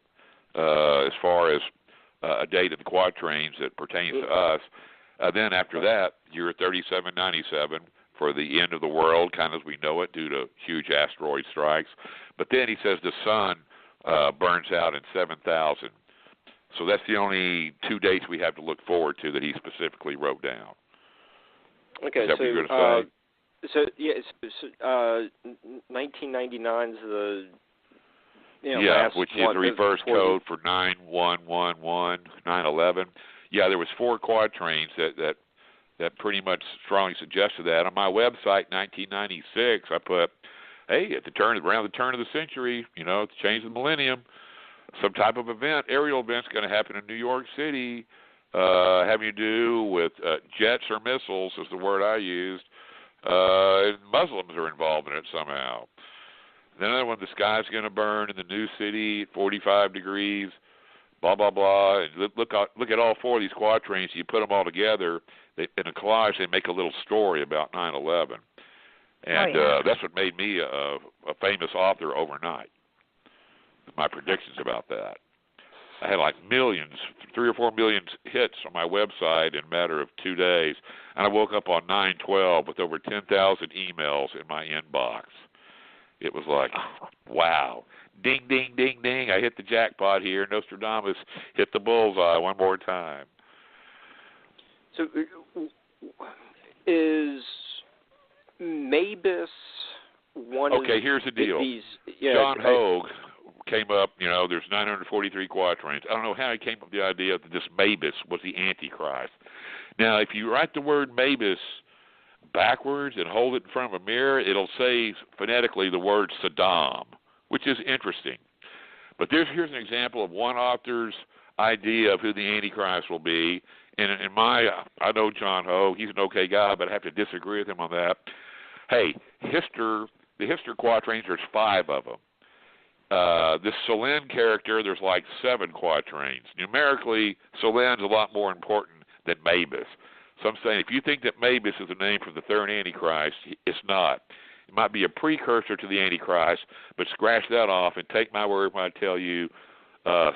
as far as a date in the quatrains that pertains to us. Then after that, year 3797 for the end of the world, kind of as we know it, due to huge asteroid strikes. But then he says the sun burns out in 7000. So that's the only 2 dates we have to look forward to that he specifically wrote down. Okay, is that what you're going to say? So 1999 is the last which is the reverse code for 9111, 9/11. Yeah, there was 4 quatrains that pretty much strongly suggested that. On my website, 1996, I put, hey, around the turn of the century, to change the millennium, some type of event, aerial event's going to happen in New York City, having to do with jets or missiles is the word I used. And Muslims are involved in it somehow. Then another one, the sky's going to burn in the new city at 45 degrees, blah, blah, blah. And look at all 4 of these quatrains. You put them all together, in a collage, they make a little story about 9/11. And that's what made me a famous author overnight, my predictions about that. I had like millions, 3 or 4 million hits on my website in a matter of 2 days. And I woke up on 9/12 with over 10,000 emails in my inbox. It was like, wow, ding, ding, ding, ding. I hit the jackpot here. Nostradamus hit the bullseye one more time. So is Mabus one of here's the deal. These, John Hogue came up, there's 943 quatrains. I don't know how he came up with the idea that this Mabus was the Antichrist. Now, if you write the word Mabus backwards and hold it in front of a mirror, it'll say phonetically the word Saddam, which is interesting. But here's an example of one author's idea of who the Antichrist will be. And I know John Hogue, he's an okay guy, but I have to disagree with him on that. Hey, the Hister quatrains, there's 5 of them. This Solin character, there's like 7 quatrains. Numerically, Solin's a lot more important than Mabus. So I'm saying if you think that Mabus is a name for the 3rd Antichrist, it's not. It might be a precursor to the Antichrist, but scratch that off and take my word when I tell you the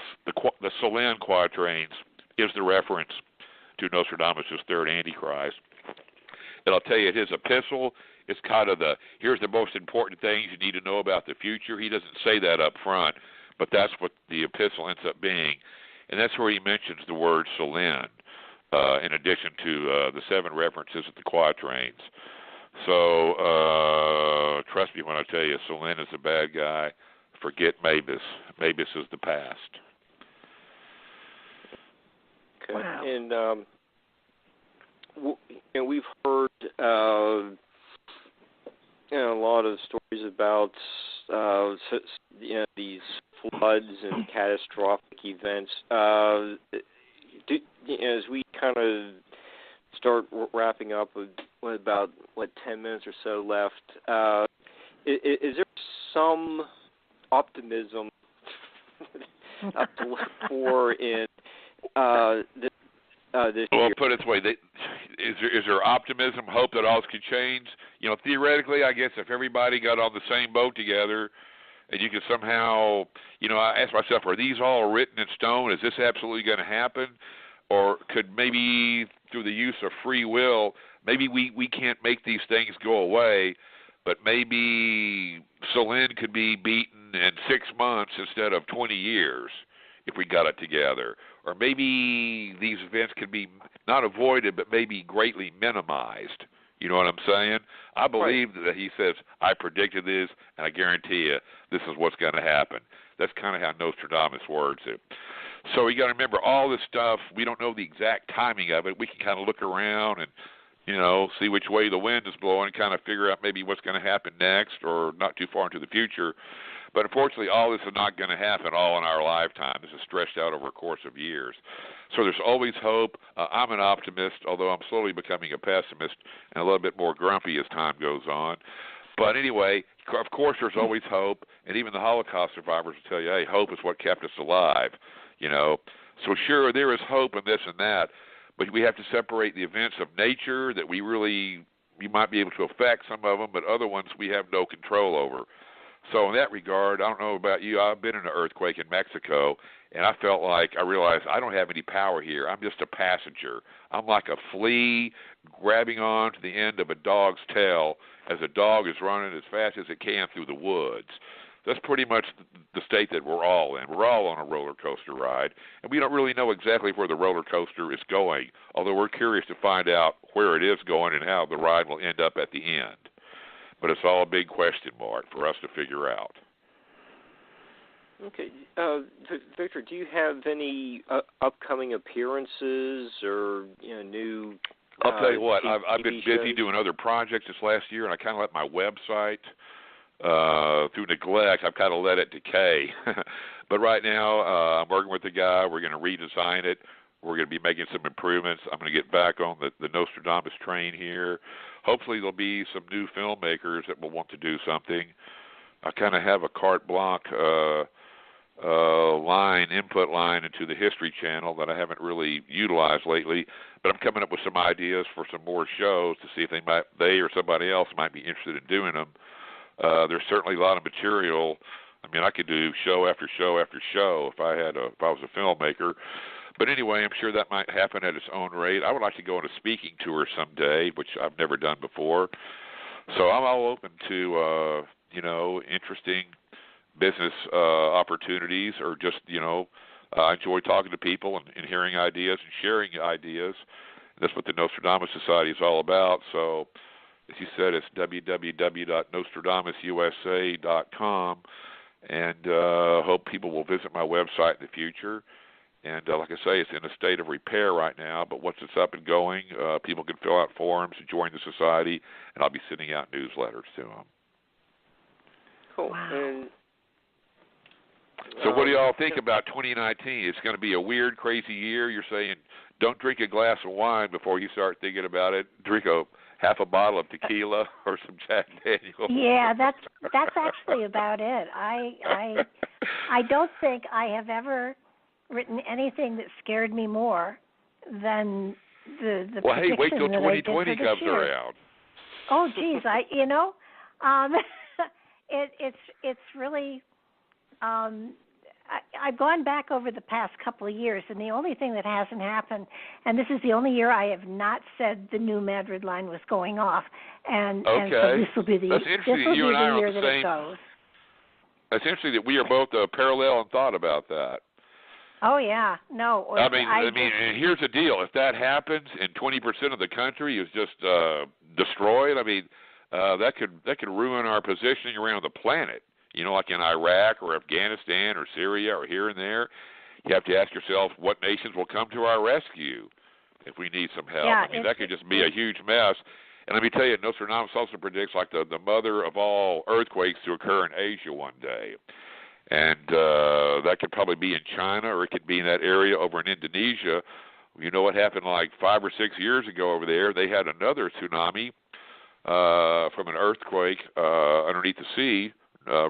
Solin quatrains is the reference to Nostradamus' 3rd Antichrist. I'll tell you, his epistle is kind of here's the most important things you need to know about the future. He doesn't say that up front, but that's what the epistle ends up being. And that's where he mentions the word Solin, in addition to the 7 references at the quatrains. So trust me when I tell you, Solin is a bad guy. Forget Mavis. Mavis is the past. Okay. Wow. And we've heard a lot of stories about these floods and catastrophic events. As we kind of start wrapping up with about 10 minutes or so left, is there some optimism to look for in this Well, year? put it this way, is there optimism, hope that all could change? Theoretically, I guess if everybody got on the same boat together and you could somehow, I ask myself, are these all written in stone? Is this absolutely going to happen? Or could maybe through the use of free will, maybe we can't make these things go away, but maybe Solin could be beaten in 6 months instead of 20 years if we got it together. Or maybe these events could be not avoided, but maybe greatly minimized. You know what I'm saying? I believe that he says, I predicted this, and I guarantee you this is what's going to happen. That's kind of how Nostradamus words it. So you got to remember all this stuff, we don't know the exact timing of it. We can kind of look around and, see which way the wind is blowing, kind of figure out maybe what's going to happen next or not too far into the future. But unfortunately, all this is not going to happen all in our lifetime. This is stretched out over a course of years. So there's always hope. I'm an optimist, although I'm slowly becoming a pessimist and a little bit more grumpy as time goes on. But anyway, of course, there's always hope. And even the Holocaust survivors will tell you, hey, hope is what kept us alive. So sure, there is hope in this and that, but we have to separate the events of nature that we might be able to affect some of them, but other ones we have no control over. So in that regard, I don't know about you, I've been in an earthquake in Mexico, and I felt like I realized I don't have any power here. I'm just a passenger. I'm like a flea grabbing on to the end of a dog's tail as a dog is running as fast as it can through the woods. That's pretty much the state that we're all in. We're all on a roller coaster ride, and we don't really know exactly where the roller coaster is going, although we're curious to find out where it is going and how the ride will end up at the end. But it's all a big question mark for us to figure out. Okay. Victor, do you have any upcoming appearances or new I'll tell you what, I've been busy shows? doing other projects this last year, and I kind of let my website, through neglect, I've kind of let it decay. But right now, I'm working with the guy. We're going to redesign it. We're going to be making some improvements. I'm going to get back on the Nostradamus train here. Hopefully there'll be some new filmmakers that will want to do something. I kind of have a carte blanche input line into the History Channel that I haven't really utilized lately, but I'm coming up with some ideas for some more shows to see if they or somebody else might be interested in doing them. There's certainly a lot of material. I mean, I could do show after show after show if I was a filmmaker. But anyway, I'm sure that might happen at its own rate. I would like to go on a speaking tour someday, which I've never done before. So I'm all open to, interesting business opportunities, or just, I enjoy talking to people and hearing ideas and sharing ideas. That's what the Nostradamus Society is all about. So, as you said, it's www.nostradamususa.com, and hope people will visit my website in the future. And like I say, it's in a state of repair right now, but once it's up and going, people can fill out forms to join the society, and I'll be sending out newsletters to them. Cool. Wow. And, so what do y'all think about 2019? It's going to be a weird, crazy year. You're saying don't drink a glass of wine before you start thinking about it. Drink half a bottle of tequila or some Jack Daniels. Yeah, that's actually about it. I don't think I have ever written anything that scared me more than the well, hey, wait till prediction that I did for 2020 this comes year. around. Oh, geez, it's really, I I've gone back over the past couple of years, and the only thing that hasn't happened, and this is the only year I have not said the New Madrid line was going off, and so this will be the year that it goes. That's interesting that we are both parallel in thought about that. Oh yeah, no. I mean, and here's the deal: if that happens, and 20% of the country is just destroyed, I mean, that could ruin our positioning around the planet. You know, like in Iraq or Afghanistan or Syria or here and there. You have to ask yourself what nations will come to our rescue if we need some help. Yeah, I mean, that could just be a huge mess. And let me tell you, Nostradamus also predicts like the mother of all earthquakes to occur in Asia one day. And that could probably be in China, or it could be in that area over in Indonesia. You know what happened like 5 or 6 years ago over there? They had another tsunami from an earthquake underneath the sea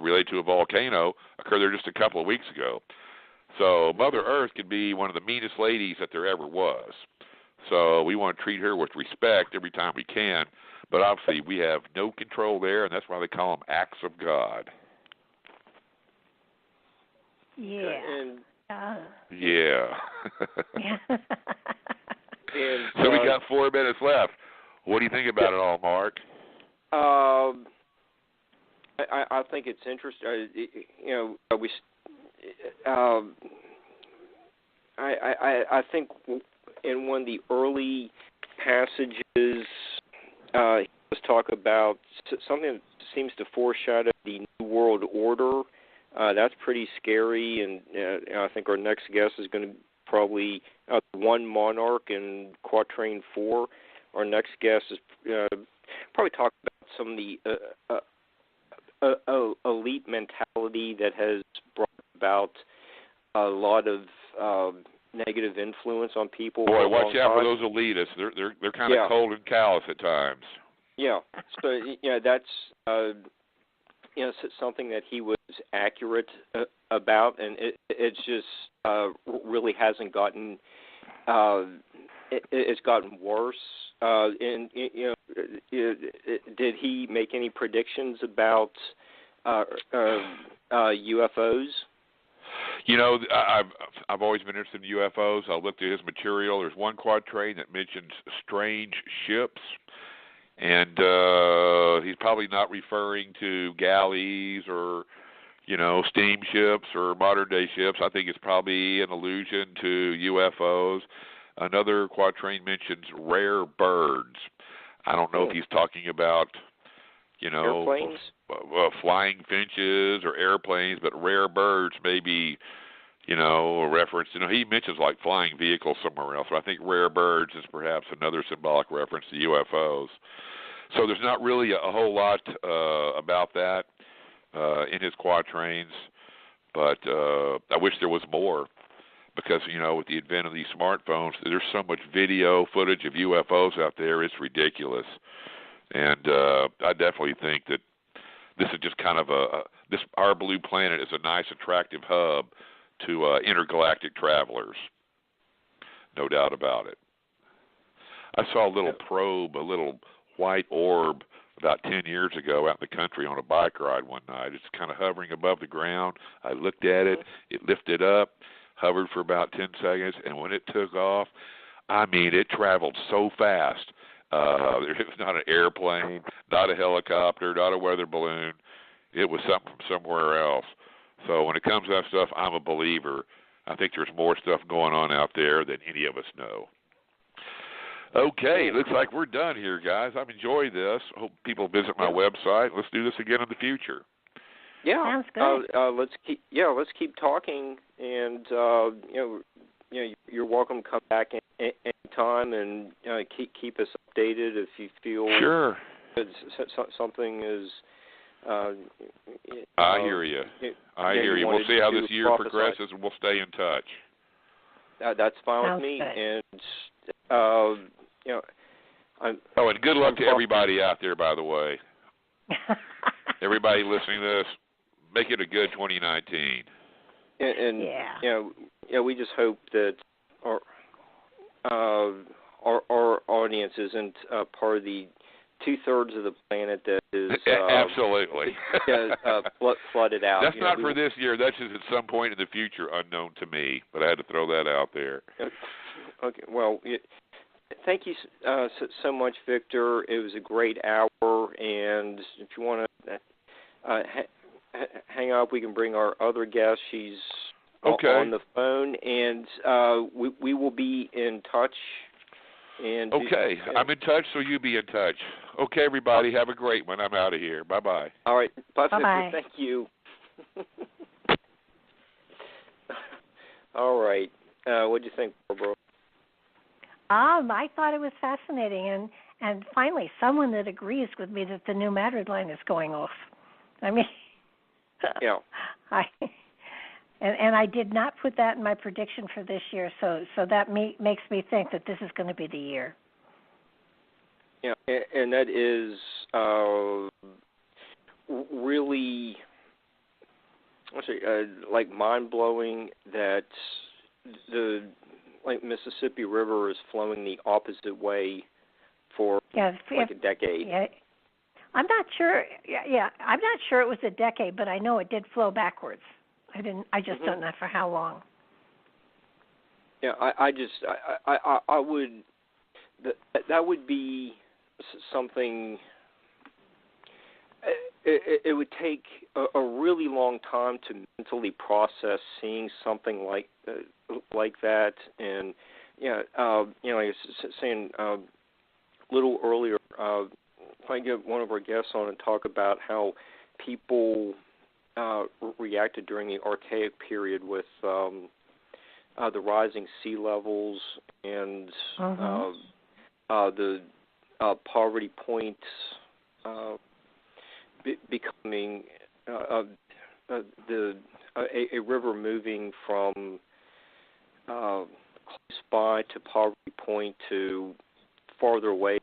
related to a volcano occurred there just a couple of weeks ago. So Mother Earth could be one of the meanest ladies that there ever was. So we want to treat her with respect every time we can. But obviously we have no control there, and that's why they call them acts of God. Yeah. Yeah. So we got 4 minutes left. What do you think about it all, Mark? I think it's interesting. I think in one of the early passages, he was talk about something that seems to foreshadow the New World Order. That's pretty scary, and I think our next guest is going to probably one monarch in quatrain 4. Our next guest is probably talk about some of the elite mentality that has brought about a lot of negative influence on people. Boy, watch out for those elitists. They're kind of cold and callous at times. Yeah. So that's something that he was accurate about, and it's just really hasn't gotten. It's gotten worse. And did he make any predictions about UFOs? You know, I've always been interested in UFOs. I looked at his material. There's one quatrain that mentions strange ships, and he's probably not referring to galleys or, steamships or modern-day ships. I think it's probably an allusion to UFOs. Another quatrain mentions rare birds. I don't know if he's talking about, airplanes? Flying finches or airplanes, but rare birds may be, a reference. He mentions like flying vehicles somewhere else, but I think rare birds is perhaps another symbolic reference to UFOs. So there's not really a whole lot about that in his quatrains, but I wish there was more. Because, with the advent of these smartphones, there's so much video footage of UFOs out there, it's ridiculous. And I definitely think that this is just kind of our blue planet is a nice, attractive hub to intergalactic travelers. No doubt about it. I saw a little probe, a little white orb about 10 years ago out in the country on a bike ride one night. It's kind of hovering above the ground. I looked at it. It lifted up, hovered for about 10 seconds, and when it took off, it traveled so fast. It was not an airplane, not a helicopter, not a weather balloon. It was something from somewhere else. So when it comes to that stuff, I'm a believer. I think there's more stuff going on out there than any of us know. Okay, looks like we're done here, guys. I've enjoyed this. Hope people visit my website. Let's do this again in the future. Yeah, sounds good. Let's keep talking, and you're welcome to come back anytime and keep us updated if you feel something is. I hear you. I hear you. We'll see how this year progresses, and we'll stay in touch. That's fine with me, and and good luck to everybody out there, by the way. Everybody listening to this, make it a good 2019. And we just hope that our audience isn't part of the 2/3 of the planet that is absolutely flooded out. That's not for this year. That's just at some point in the future, unknown to me. But I had to throw that out there. Okay. Well, thank you so much, Victor. It was a great hour, and if you want to hang up, we can bring our other guest. She's on the phone, and we will be in touch. And okay, I'm in touch, so you be in touch. Okay, everybody, have a great one. I'm out of here. Bye-bye. All right. Bye, Bye-bye. Victor. Thank you. All right. What do you think, Barbara? I thought it was fascinating, and finally, someone that agrees with me that the new Madrid line is going off. I mean, yeah. And I did not put that in my prediction for this year, so that makes me think that this is going to be the year. Yeah, and that is really, like mind-blowing that the Mississippi River is flowing the opposite way for a decade. Yeah, I'm not sure. Yeah, I'm not sure it was a decade, but I know it did flow backwards. I just don't know for how long. Yeah, I would. That would be something. It would take a really long time to mentally process seeing something like that, and like I was saying a little earlier, if I get one of our guests on and talk about how people reacted during the Archaic period with the rising sea levels and the poverty point becoming a river moving from close by to poverty point to farther away.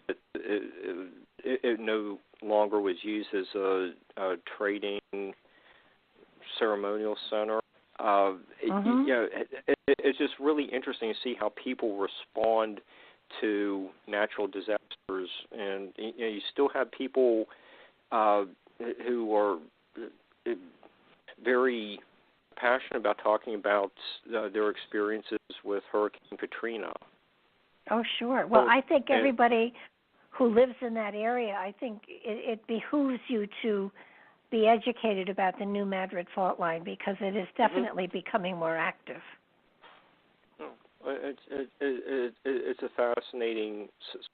It no longer was used as a trading ceremonial center. It's just really interesting to see how people respond to natural disasters, and you still have people who are very passionate about talking about their experiences with Hurricane Katrina. Oh, sure. Well, I think everybody who lives in that area, I think it behooves you to be educated about the new Madrid fault line because it is definitely becoming more active. It's a fascinating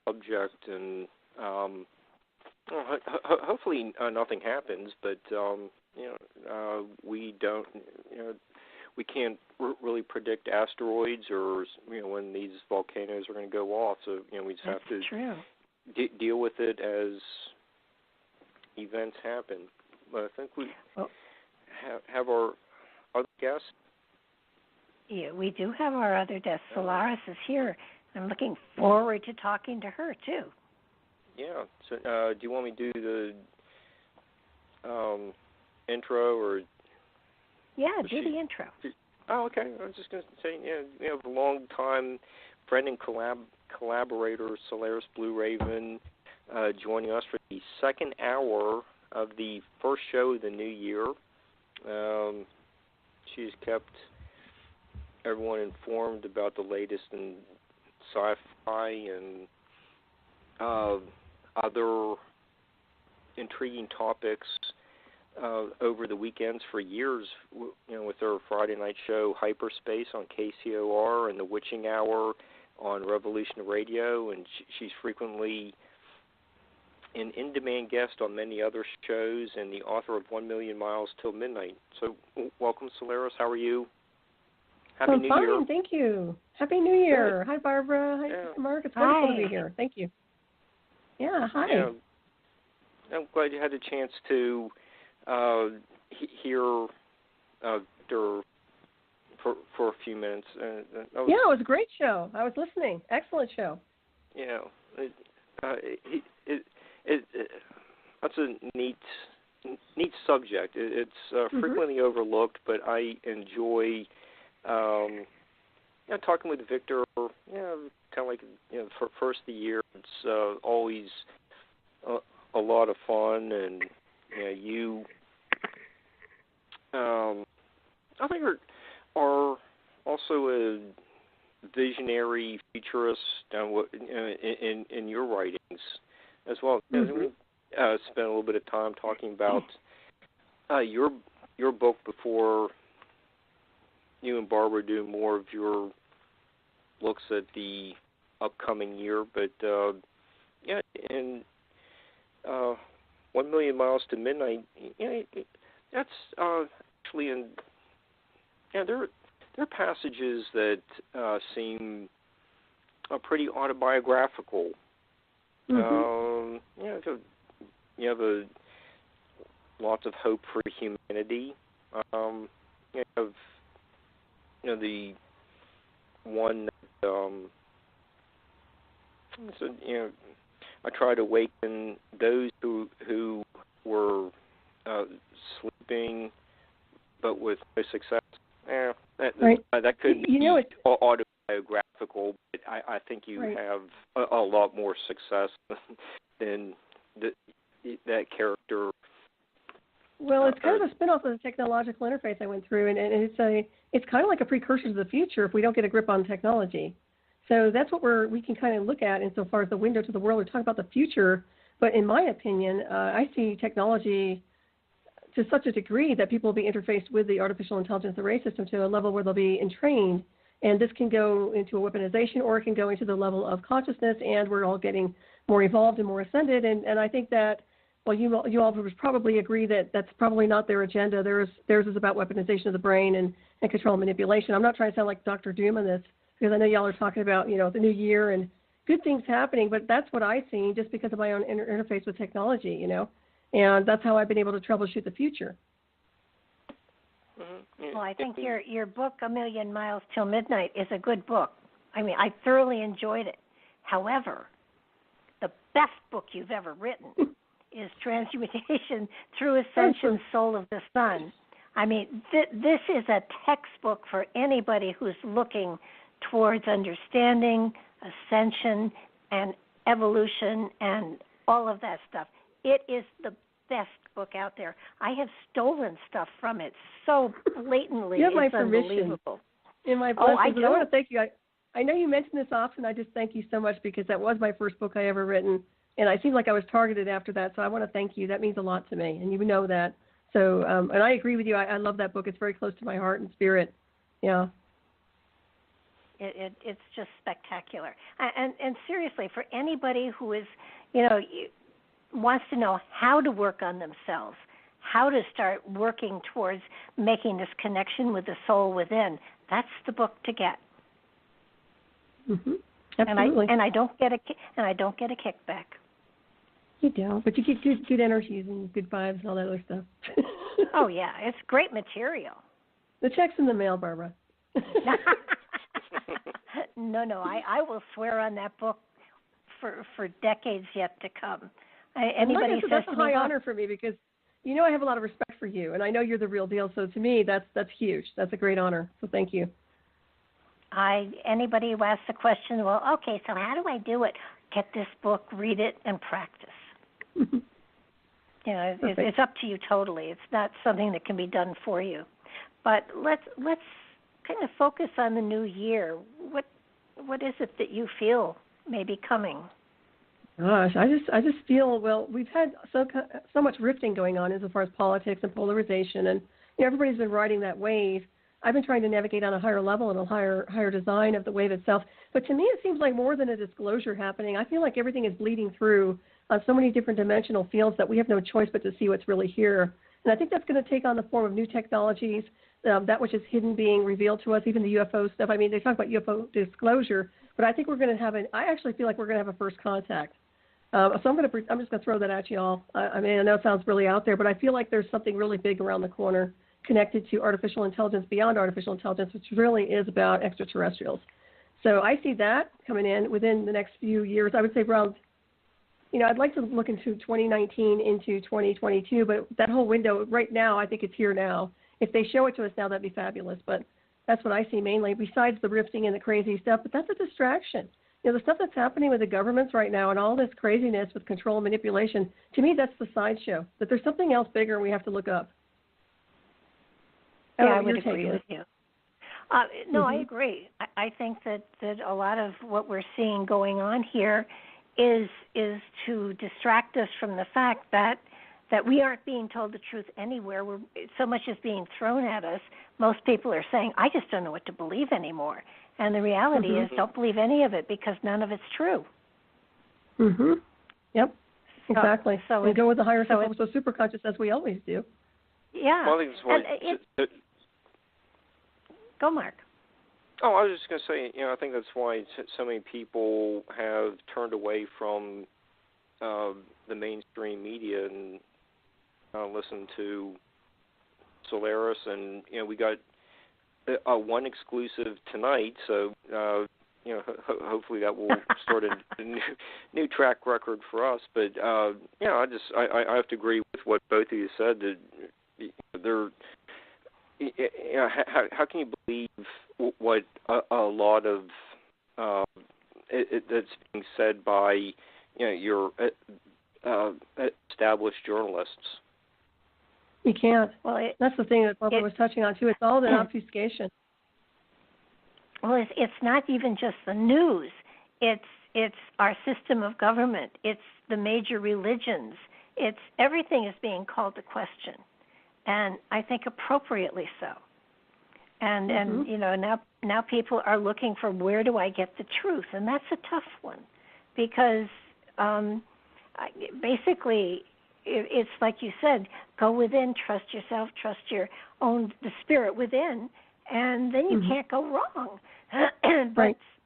subject, and hopefully nothing happens. But we don't. We can't really predict asteroids or when these volcanoes are going to go off. So we just have to deal with it as events happen. But I think we have our other guest. Yeah, we do have our other guest. Solaris is here. I'm looking forward to talking to her, too. Yeah. So do you want me to do the intro or? Yeah, do the intro. Oh, okay. I was just going to say, we have a long-time friend and collaborator, Solaris Blue-Raven, joining us for the second hour of the first show of the new year. She's kept everyone informed about the latest in sci-fi and other intriguing topics over the weekends for years, with her Friday night show Hyperspace on KCOR and The Witching Hour on Revolution Radio, and she's frequently an in-demand guest on many other shows and the author of 1 Million Miles Till Midnight. So welcome, Solaris. How are you? Happy New Year. Fine, thank you. Happy New Year. Good. Hi, Barbara. Hi, Mark. It's wonderful to be here. Thank you. Yeah, hi. Yeah, I'm glad you had a chance to hear Victor for a few minutes. It was a great show. I was listening. Excellent show. Yeah, that's a neat subject. It's frequently overlooked, but I enjoy talking with Victor. Kind of like first of the year. It's always a lot of fun, and you I think are also a visionary futurist in your writings as well. Mm-hmm. We spent a little bit of time talking about your book before you and Barbara do more of your looks at the upcoming year. But and 1 Million Miles to Midnight, that's actually in. Yeah, there are passages that seem pretty autobiographical. Mm-hmm. You have lots of hope for humanity. You have the one that I try to awaken those who were sleeping but with no success. That could be autobiographical, but I think you have a lot more success than that character. Well, it's kind of a spin-off of the technological interface I went through, and it's kind of like a precursor to the future if we don't get a grip on technology. So that's what we can kind of look at insofar as the window to the world. We're talking about the future, but in my opinion, I see technology to such a degree that people will be interfaced with the artificial intelligence array system to a level where they'll be entrained. And this can go into a weaponization, or it can go into the level of consciousness, and we're all getting more evolved and more ascended. And I think that, well, you all would probably agree that that's probably not their agenda. Theirs is about weaponization of the brain and control and manipulation. I'm not trying to sound like Dr. Doom on this, because I know y'all are talking about, the new year and good things happening, but that's what I see just because of my own interface with technology, and that's how I've been able to troubleshoot the future. Well, I think your book, 1 Million Miles Till Midnight, is a good book. I mean, I thoroughly enjoyed it. However, the best book you've ever written is Transmutation Through Ascension, Soul of the Sun. I mean, this is a textbook for anybody who's looking towards understanding, ascension, and evolution, and all of that stuff. It is the best book out there. I have stolen stuff from it so blatantly. You have my it's permission. Unbelievable. In my blessings. I do. I want to thank you. I know you mention this often. I just thank you so much because that was my first book I ever written, and I seemed like I was targeted after that. So I want to thank you. That means a lot to me, and you know that. So, and I agree with you. I love that book. It's very close to my heart and spirit. Yeah. It's just spectacular. And seriously, for anybody who is, wants to know how to work on themselves, how to start working towards making this connection with the soul within, that's the book to get. Mm-hmm. Absolutely. And I don't get a kickback. You don't, but you get good energies and good vibes and all that other stuff. Oh yeah, it's great material. The check's in the mail, Barbara. No, I will swear on that book for decades yet to come. Anybody says that's a high honor for me because I have a lot of respect for you, and I know you're the real deal. So to me, that's huge. That's a great honor. So thank you. Anybody who asks a question, well, okay, so how do I do it? Get this book, read it, and practice. It's up to you totally. It's not something that can be done for you. But let's kind of focus on the new year. What is it that you feel may be coming? Gosh, I just feel, well, we've had so much rifting going on as far as politics and polarization, and everybody's been riding that wave. I've been trying to navigate on a higher level and a higher design of the wave itself. But to me, it seems like more than a disclosure happening. I feel like everything is bleeding through on so many different dimensional fields that we have no choice but to see what's really here. And I think that's going to take on the form of new technologies, that which is hidden being revealed to us, even the UFO stuff. I mean, they talk about UFO disclosure, but I think we're going to have I actually feel like we're going to have a first contact. So I'm just going to throw that at you all. I mean, I know it sounds really out there, but I feel like there's something really big around the corner connected to artificial intelligence, beyond artificial intelligence, which really is about extraterrestrials. So I see that coming in within the next few years. I would say around, I'd like to look into 2019 into 2022, but that whole window right now, I think it's here now. If they show it to us now, that'd be fabulous. But that's what I see mainly, besides the rifting and the crazy stuff. But that's a distraction. You know, the stuff that's happening with the governments right now and all this craziness with control and manipulation, to me, that's the sideshow. That there's something else bigger and we have to look up. Yeah, I would agree with you. No, I Mm-hmm. agree. I think that a lot of what we're seeing going on here is to distract us from the fact that we aren't being told the truth anywhere. So much is being thrown at us. Most people are saying, I just don't know what to believe anymore. And the reality is, don't believe any of it because none of it's true. Mm-hmm. Yep, exactly. So we go with the higher self, so superconscious as we always do. Yeah. Well, I think that's why go, Mark. Oh, I was just going to say, you know, I think that's why so many people have turned away from the mainstream media and listened to Solaris, and you know, we got one exclusive tonight, so you know, hopefully that will start a new track record for us. But you know, I have to agree with what both of you said. That they're, you know, how can you believe what a lot of that's being said by, you know, your established journalists? You can't. Well, that's the thing that Barbara was touching on too. It's all an obfuscation. Well, it's not even just the news. It's our system of government. It's the major religions. It's everything is being called to question, and I think appropriately so. And you know, now people are looking for, where do I get the truth, and that's a tough one, because basically it's like you said, go within, trust yourself, trust the spirit within, and then you can't go wrong.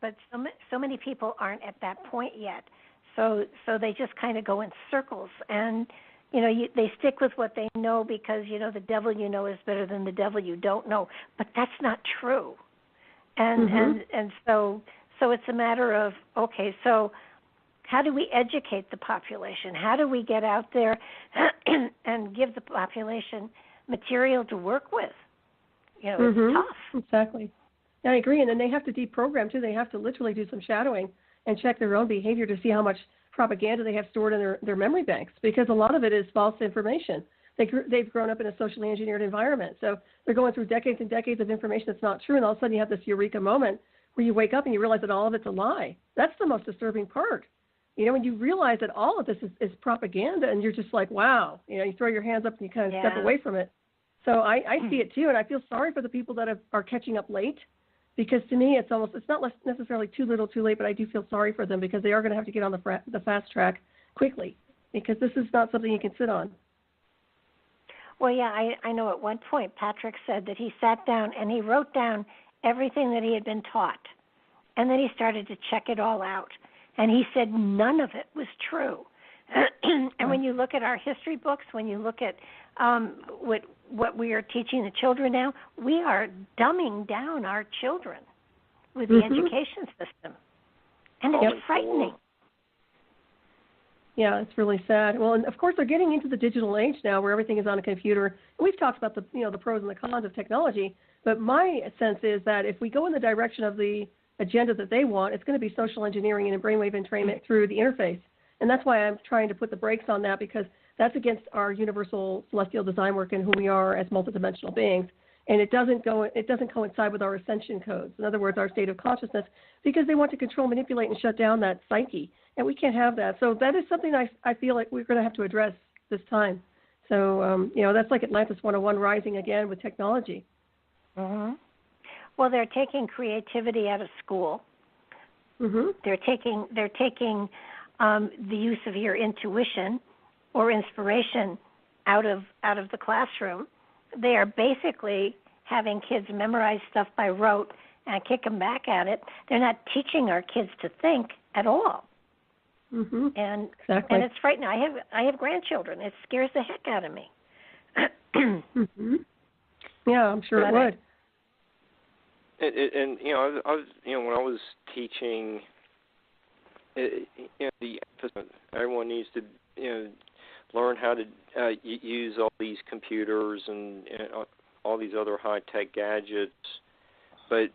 But so many people aren't at that point yet, so they just kind of go in circles, and you know, they stick with what they know because, you know, the devil you know is better than the devil you don't know, but that's not true, and so it's a matter of, okay, so how do we educate the population? How do we get out there and give the population material to work with? You know, it's tough. Exactly. Yeah, I agree. And then they have to deprogram, too. They have to literally do some shadowing and check their own behavior to see how much propaganda they have stored in their memory banks, because a lot of it is false information. They've grown up in a socially engineered environment. So they're going through decades and decades of information that's not true, and all of a sudden you have this eureka moment where you wake up and you realize that all of it's a lie. That's the most disturbing part. You know, when you realize that all of this is propaganda, and you're just like, wow, you know, you throw your hands up and you kind of step away from it. So I see it too, and I feel sorry for the people that are catching up late, because to me it's not necessarily too little too late, but I do feel sorry for them because they are going to have to get on the fast track quickly, because this is not something you can sit on. Well, yeah, I know at one point Patrick said that he sat down and he wrote down everything that he had been taught, and then he started to check it all out. And he said none of it was true. And when you look at our history books, when you look at what we are teaching the children now, we are dumbing down our children with the education system. And it's frightening. Yeah, it's really sad. Well, and of course they're getting into the digital age now where everything is on a computer. And we've talked about the pros and the cons of technology, but my sense is that if we go in the direction of the agenda that they want, it's going to be social engineering and brainwave entrainment through the interface. And that's why I'm trying to put the brakes on that, because that's against our universal celestial design work and who we are as multidimensional beings. And it doesn't coincide with our ascension codes. In other words, our state of consciousness, because they want to control, manipulate, and shut down that psyche. And we can't have that. So that is something I feel like we're going to have to address this time. So, you know, that's like Atlantis 101 rising again with technology. Well, they're taking creativity out of school. They're taking the use of your intuition or inspiration out of the classroom. They are basically having kids memorize stuff by rote and kick them back at it. They're not teaching our kids to think at all. And it's frightening. I have grandchildren. It scares the heck out of me. Yeah, I'm sure it would. And you know, I was, you know, when I was teaching, you know, the emphasis, everyone needs to, you know, learn how to use all these computers and all these other high-tech gadgets, but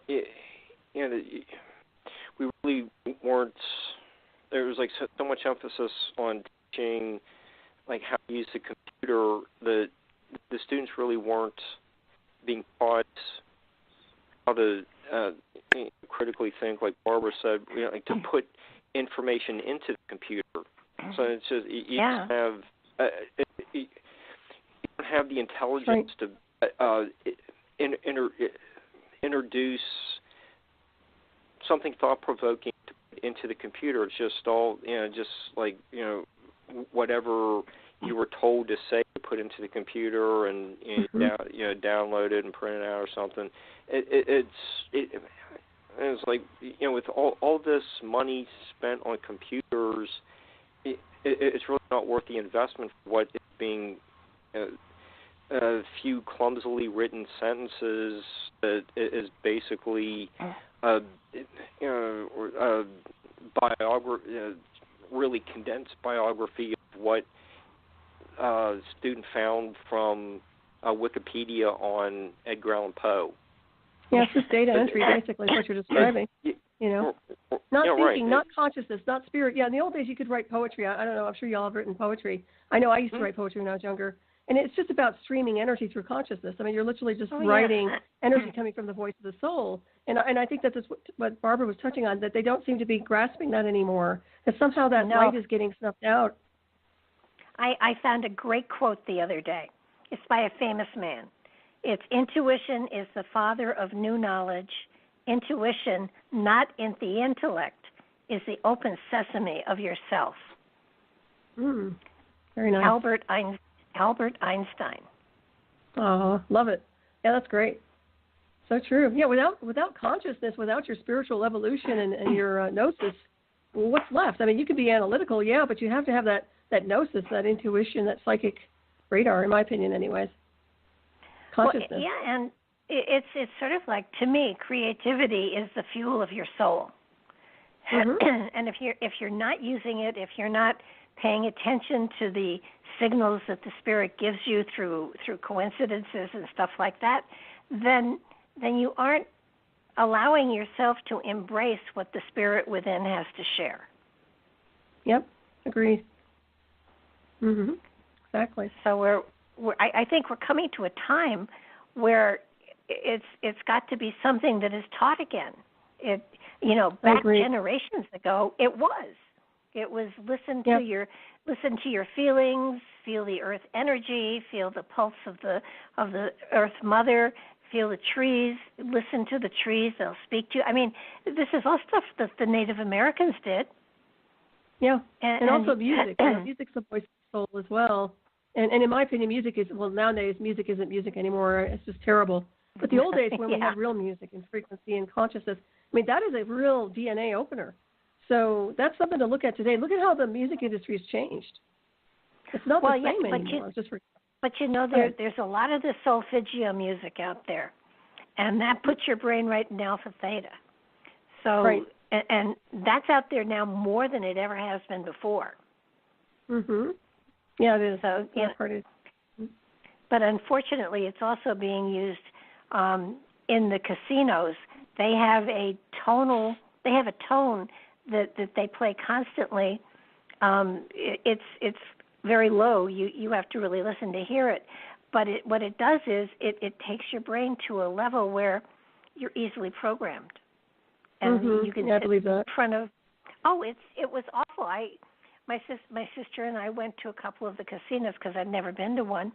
you know, we really weren't. There was like so much emphasis on teaching, like how to use the computer. The students really weren't being taught how to critically think, like Barbara said, like to put information into the computer. So it's just you don't have you don't have the intelligence to introduce something thought-provoking into the computer. It's just all just like whatever you were told to say to put into the computer and download it and print it out or something. It's like with all this money spent on computers, it's really not worth the investment for what is being a few clumsily written sentences that is basically a really condensed biography of what a student found from Wikipedia on Edgar Allan Poe. Yeah, it's just data entry, basically, what you're describing. Not thinking, not consciousness, not spirit. Yeah, in the old days you could write poetry. I don't know, I'm sure y'all have written poetry. I know I used to write poetry when I was younger. And it's just about streaming energy through consciousness. I mean, you're literally just writing energy coming from the voice of the soul. And I think that's what Barbara was touching on, that they don't seem to be grasping that anymore. That somehow that light is getting snuffed out. I found a great quote the other day. It's by a famous man. It's intuition is the father of new knowledge. Intuition, not in the intellect, is the open sesame of yourself. Very nice. Albert Einstein. Oh, love it. Yeah, that's great. So true. Yeah, without consciousness, without your spiritual evolution and your gnosis, well, what's left? I mean, you can be analytical, but you have to have that gnosis, that intuition, that psychic radar, in my opinion, anyways. Consciousness. Well, yeah, and it's sort of like, to me, creativity is the fuel of your soul. And if you're not using it, if you're not paying attention to the signals that the spirit gives you through coincidences and stuff like that, then you aren't allowing yourself to embrace what the spirit within has to share. Yep, agreed. Exactly. So I think we're coming to a time where it's got to be something that is taught again. Back generations ago, it was listen to your feelings, feel the earth energy, feel the pulse of the earth mother, feel the trees, listen to the trees, they'll speak to you. I mean, this is all stuff that the Native Americans did. Yeah, and also music. Music's the voice of the soul as well. And in my opinion, music is, nowadays music isn't music anymore. It's just terrible. But the old days when we had real music and frequency and consciousness, I mean, that is a real DNA opener. So that's something to look at today. Look at how the music industry has changed. It's not the same anymore. But there's a lot of the solfeggio music out there, and that puts your brain right in alpha theta. So, and that's out there now more than it ever has been before. Yeah, it is. So, but unfortunately, it's also being used in the casinos. They have a tone that they play constantly. It's very low. You have to really listen to hear it. But what it does is it takes your brain to a level where you're easily programmed. And you can sit in front of. It was awful. My sister and I went to a couple of the casinos because I'd never been to one,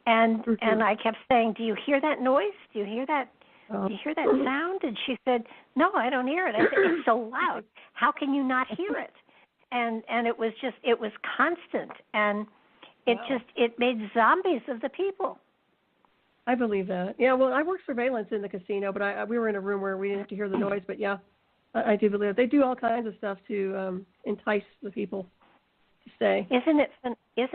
and I kept saying, "Do you hear that noise? Do you hear that? Do you hear that sound?" And she said, "No, I don't hear it." I said, "It's so loud. How can you not hear it?" And it was constant, and it made zombies of the people. I believe that. Yeah, well, I worked surveillance in the casino, but we were in a room where we didn't have to hear the noise. But yeah, I do believe it. They do all kinds of stuff to entice the people to stay. Isn't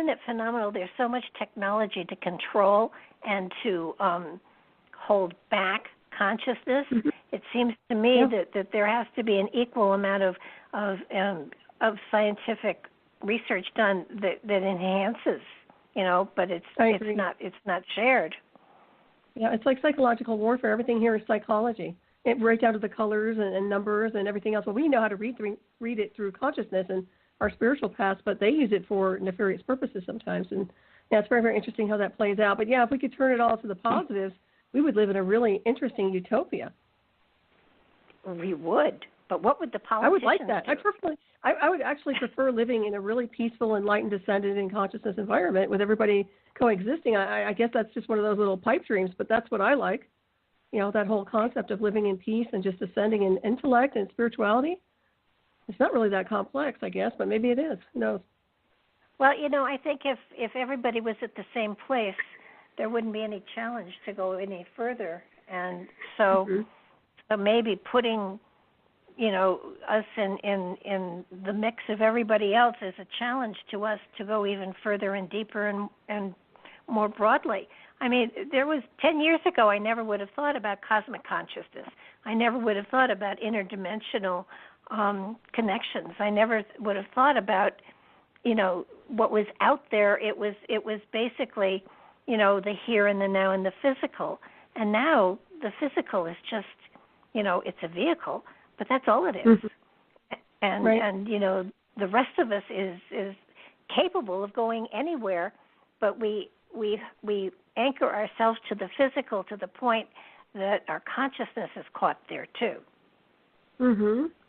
it phenomenal? There's so much technology to control and to hold back consciousness. It seems to me that there has to be an equal amount of scientific research done that enhances, but it's not shared. Yeah, it's like psychological warfare. Everything here is psychology. right down to the colors and numbers and everything else. Well, we know how to read it through consciousness and our spiritual paths, but they use it for nefarious purposes sometimes. And yeah, it's very, very interesting how that plays out. But yeah, if we could turn it all to the positives, we would live in a really interesting utopia. We would. But what would the politicians I would like that. do? I would actually prefer living in a really peaceful, enlightened, ascended in consciousness environment with everybody coexisting. I guess that's just one of those little pipe dreams, but that's what I like. You know, that whole concept of living in peace and just ascending in intellect and spirituality. It's not really that complex, I guess, but maybe it is. Who knows? Well, you know, I think if everybody was at the same place, there wouldn't be any challenge to go any further. And so, so maybe putting, you know, us in the mix of everybody else is a challenge to us to go even further and deeper and more broadly. I mean, there was 10 years ago, I never would have thought about cosmic consciousness. I never would have thought about interdimensional connections. I never would have thought about, you know, what was out there. It was basically, you know, the here and the now and the physical. And now the physical is just, you know, it's a vehicle, but that's all it is. And right. And you know, the rest of us is capable of going anywhere, but we anchor ourselves to the physical to the point that our consciousness is caught there too.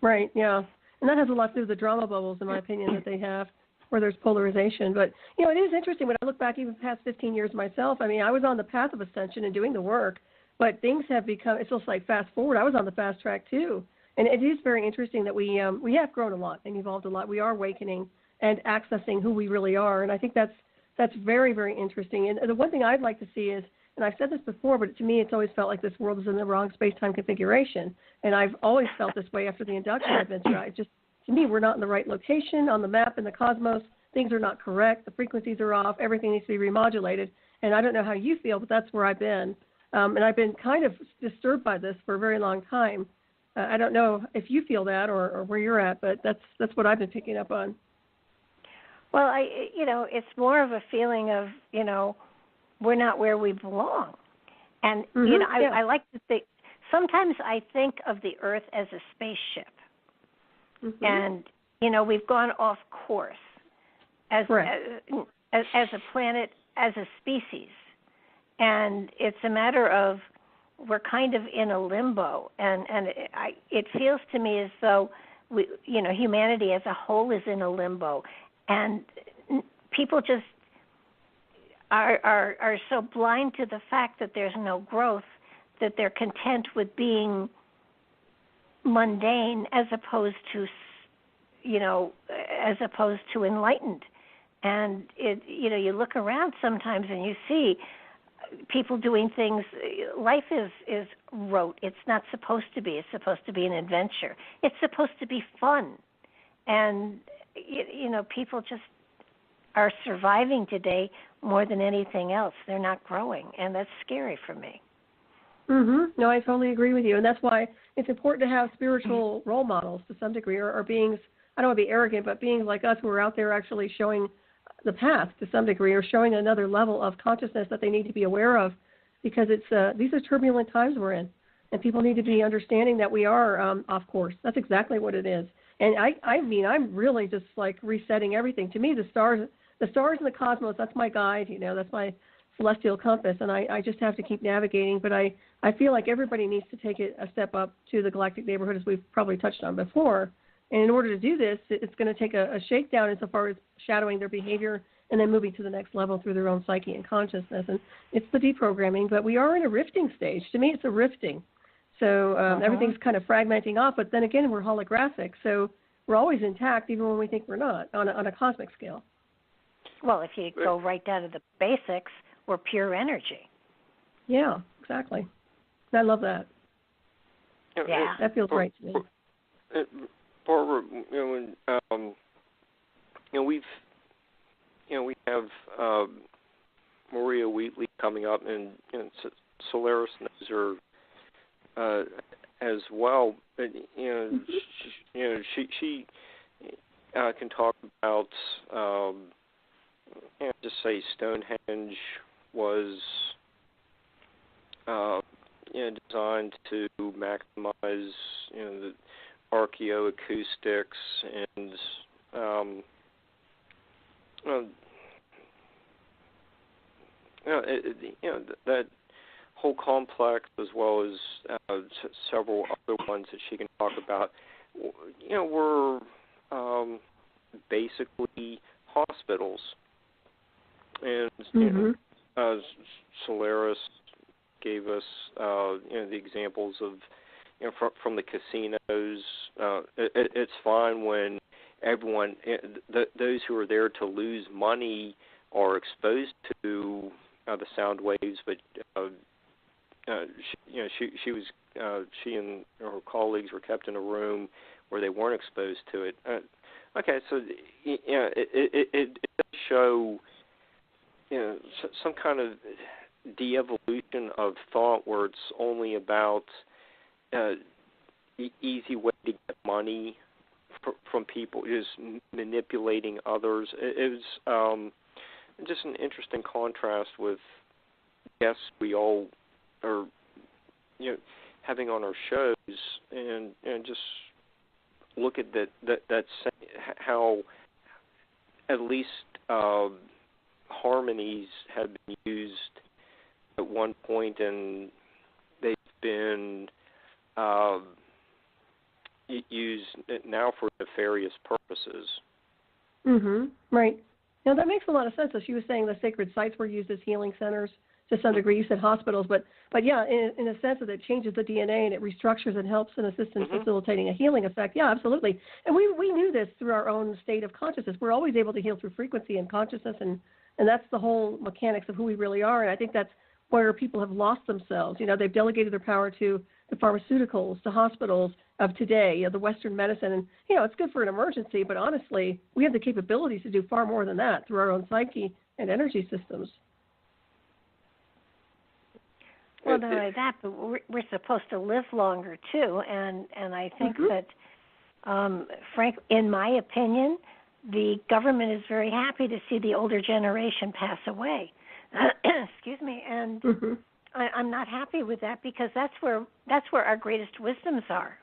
Right, yeah. And that has a lot to do with the drama bubbles, in my opinion, that they have, where there's polarization. But, you know, it is interesting when I look back even past 15 years myself. I mean, I was on the path of ascension and doing the work, but things have become, it's just like fast forward. I was on the fast track too. And it is very interesting that we have grown a lot and evolved a lot. We are awakening and accessing who we really are. And I think that's very, very interesting. And the one thing I'd like to see is, and I've said this before, but to me it's always felt like this world is in the wrong space-time configuration. And I've always felt this way after the induction I've been through. To me, we're not in the right location on the map in the cosmos. Things are not correct. The frequencies are off. Everything needs to be remodulated. And I don't know how you feel, but that's where I've been. And I've been kind of disturbed by this for a very long time. I don't know if you feel that or where you're at, but that's what I've been picking up on. Well, it's more of a feeling of, you know, we're not where we belong. And, you know, I like to think, sometimes I think of the Earth as a spaceship. And, you know, we've gone off course as a planet, as a species. And it's a matter of we're kind of in a limbo. And it feels to me as though, humanity as a whole is in a limbo. And people just are so blind to the fact that there's no growth that they're content with being mundane as opposed to enlightened. And you look around sometimes and you see people doing things. Life is rote. It's not supposed to be. It's supposed to be an adventure. It's supposed to be fun. And people just are surviving today more than anything else. They're not growing, and that's scary for me. No, I totally agree with you, and that's why it's important to have spiritual role models to some degree, or beings, I don't want to be arrogant, but beings like us who are out there actually showing the path to some degree, or showing another level of consciousness that they need to be aware of, because these are turbulent times we're in, and people need to be understanding that we are off course. That's exactly what it is. And I mean, I'm really just like resetting everything. To me, the stars in the cosmos, that's my guide, that's my celestial compass, and I just have to keep navigating. But I feel like everybody needs to take it a step up to the galactic neighborhood, as we've probably touched on before. And in order to do this, it's going to take a shakedown insofar as shadowing their behavior and then moving to the next level through their own psyche and consciousness. And it's the deprogramming, but we are in a rifting stage. To me, it's a rifting. So everything's kind of fragmenting off, but then again, we're holographic. So we're always intact, even when we think we're not, on a cosmic scale. Well, if you go right down to the basics, we're pure energy. Yeah, exactly. I love that. Yeah. That feels right to me. Barbara, we have Maria Wheatley coming up, and Solaris knows her as well. But she can talk about just say Stonehenge was designed to maximize the archaeoacoustics and that whole complex, as well as several other ones that she can talk about, were basically hospitals. And Solaris gave us the examples of from the casinos. It's fine when everyone, those who are there to lose money, are exposed to the sound waves, but she and her colleagues were kept in a room where they weren't exposed to it. Okay, so it does show some kind of de-evolution of thought, where it's only about easy way to get money from people, just manipulating others. It was just an interesting contrast with guests we all are having on our shows, and just look at that how at least harmonies have been used at one point, and they've been used now for nefarious purposes. Right. Now that makes a lot of sense. So she was saying the sacred sites were used as healing centers to some degree. You said hospitals, but yeah, in a sense that it changes the DNA and it restructures and helps and assists in facilitating a healing effect. Yeah, absolutely. And we knew this through our own state of consciousness. We're always able to heal through frequency and consciousness, and that's the whole mechanics of who we really are. And I think that's where people have lost themselves. They've delegated their power to the pharmaceuticals, to hospitals of today, the Western medicine. And, it's good for an emergency, but honestly, we have the capabilities to do far more than that through our own psyche and energy systems. Well, not only that, but we're supposed to live longer, too. And I think that, Frank, in my opinion, the government is very happy to see the older generation pass away. Excuse me. And I'm not happy with that, because that's where our greatest wisdoms are.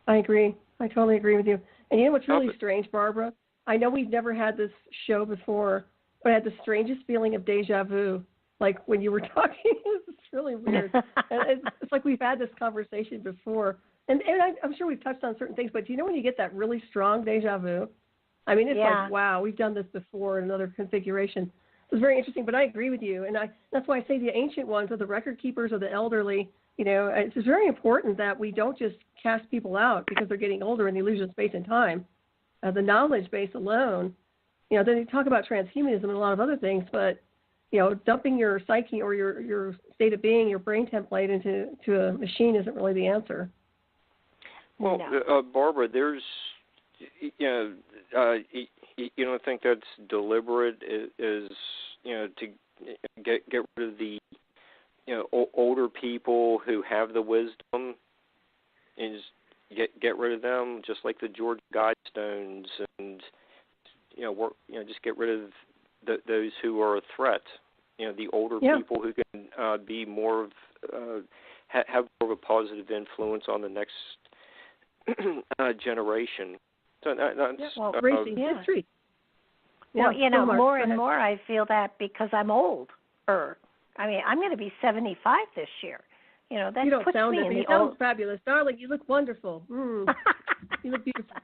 I agree. I totally agree with you. And you know what's really strange, Barbara? I know we've never had this show before, but I had the strangest feeling of deja vu. Like when you were talking, it's really weird. And it's like we've had this conversation before. And I'm sure we've touched on certain things, but do you know when you get that really strong deja vu? I mean, it's like, wow, we've done this before in another configuration. It's very interesting, but I agree with you. And that's why I say the ancient ones, or the record keepers, or the elderly, it's very important that we don't just cast people out because they're getting older in the illusion of space and time. The knowledge base alone, then you talk about transhumanism and a lot of other things, but, dumping your psyche or your state of being, your brain template into a machine isn't really the answer. Well, No. Barbara, there's, you don't think that's deliberate? Is to get rid of the older people who have the wisdom, and just get rid of them, just like the Georgia Guidestones, and just get rid of those who are a threat. The older people who can be more of have more of a positive influence on the next generation. So that's racing history. Well, more and more I feel that because I'm older. I mean, I'm going to be 75 this year. That you don't puts sound me it. in You the sound old. fabulous, darling. You look wonderful. You look beautiful.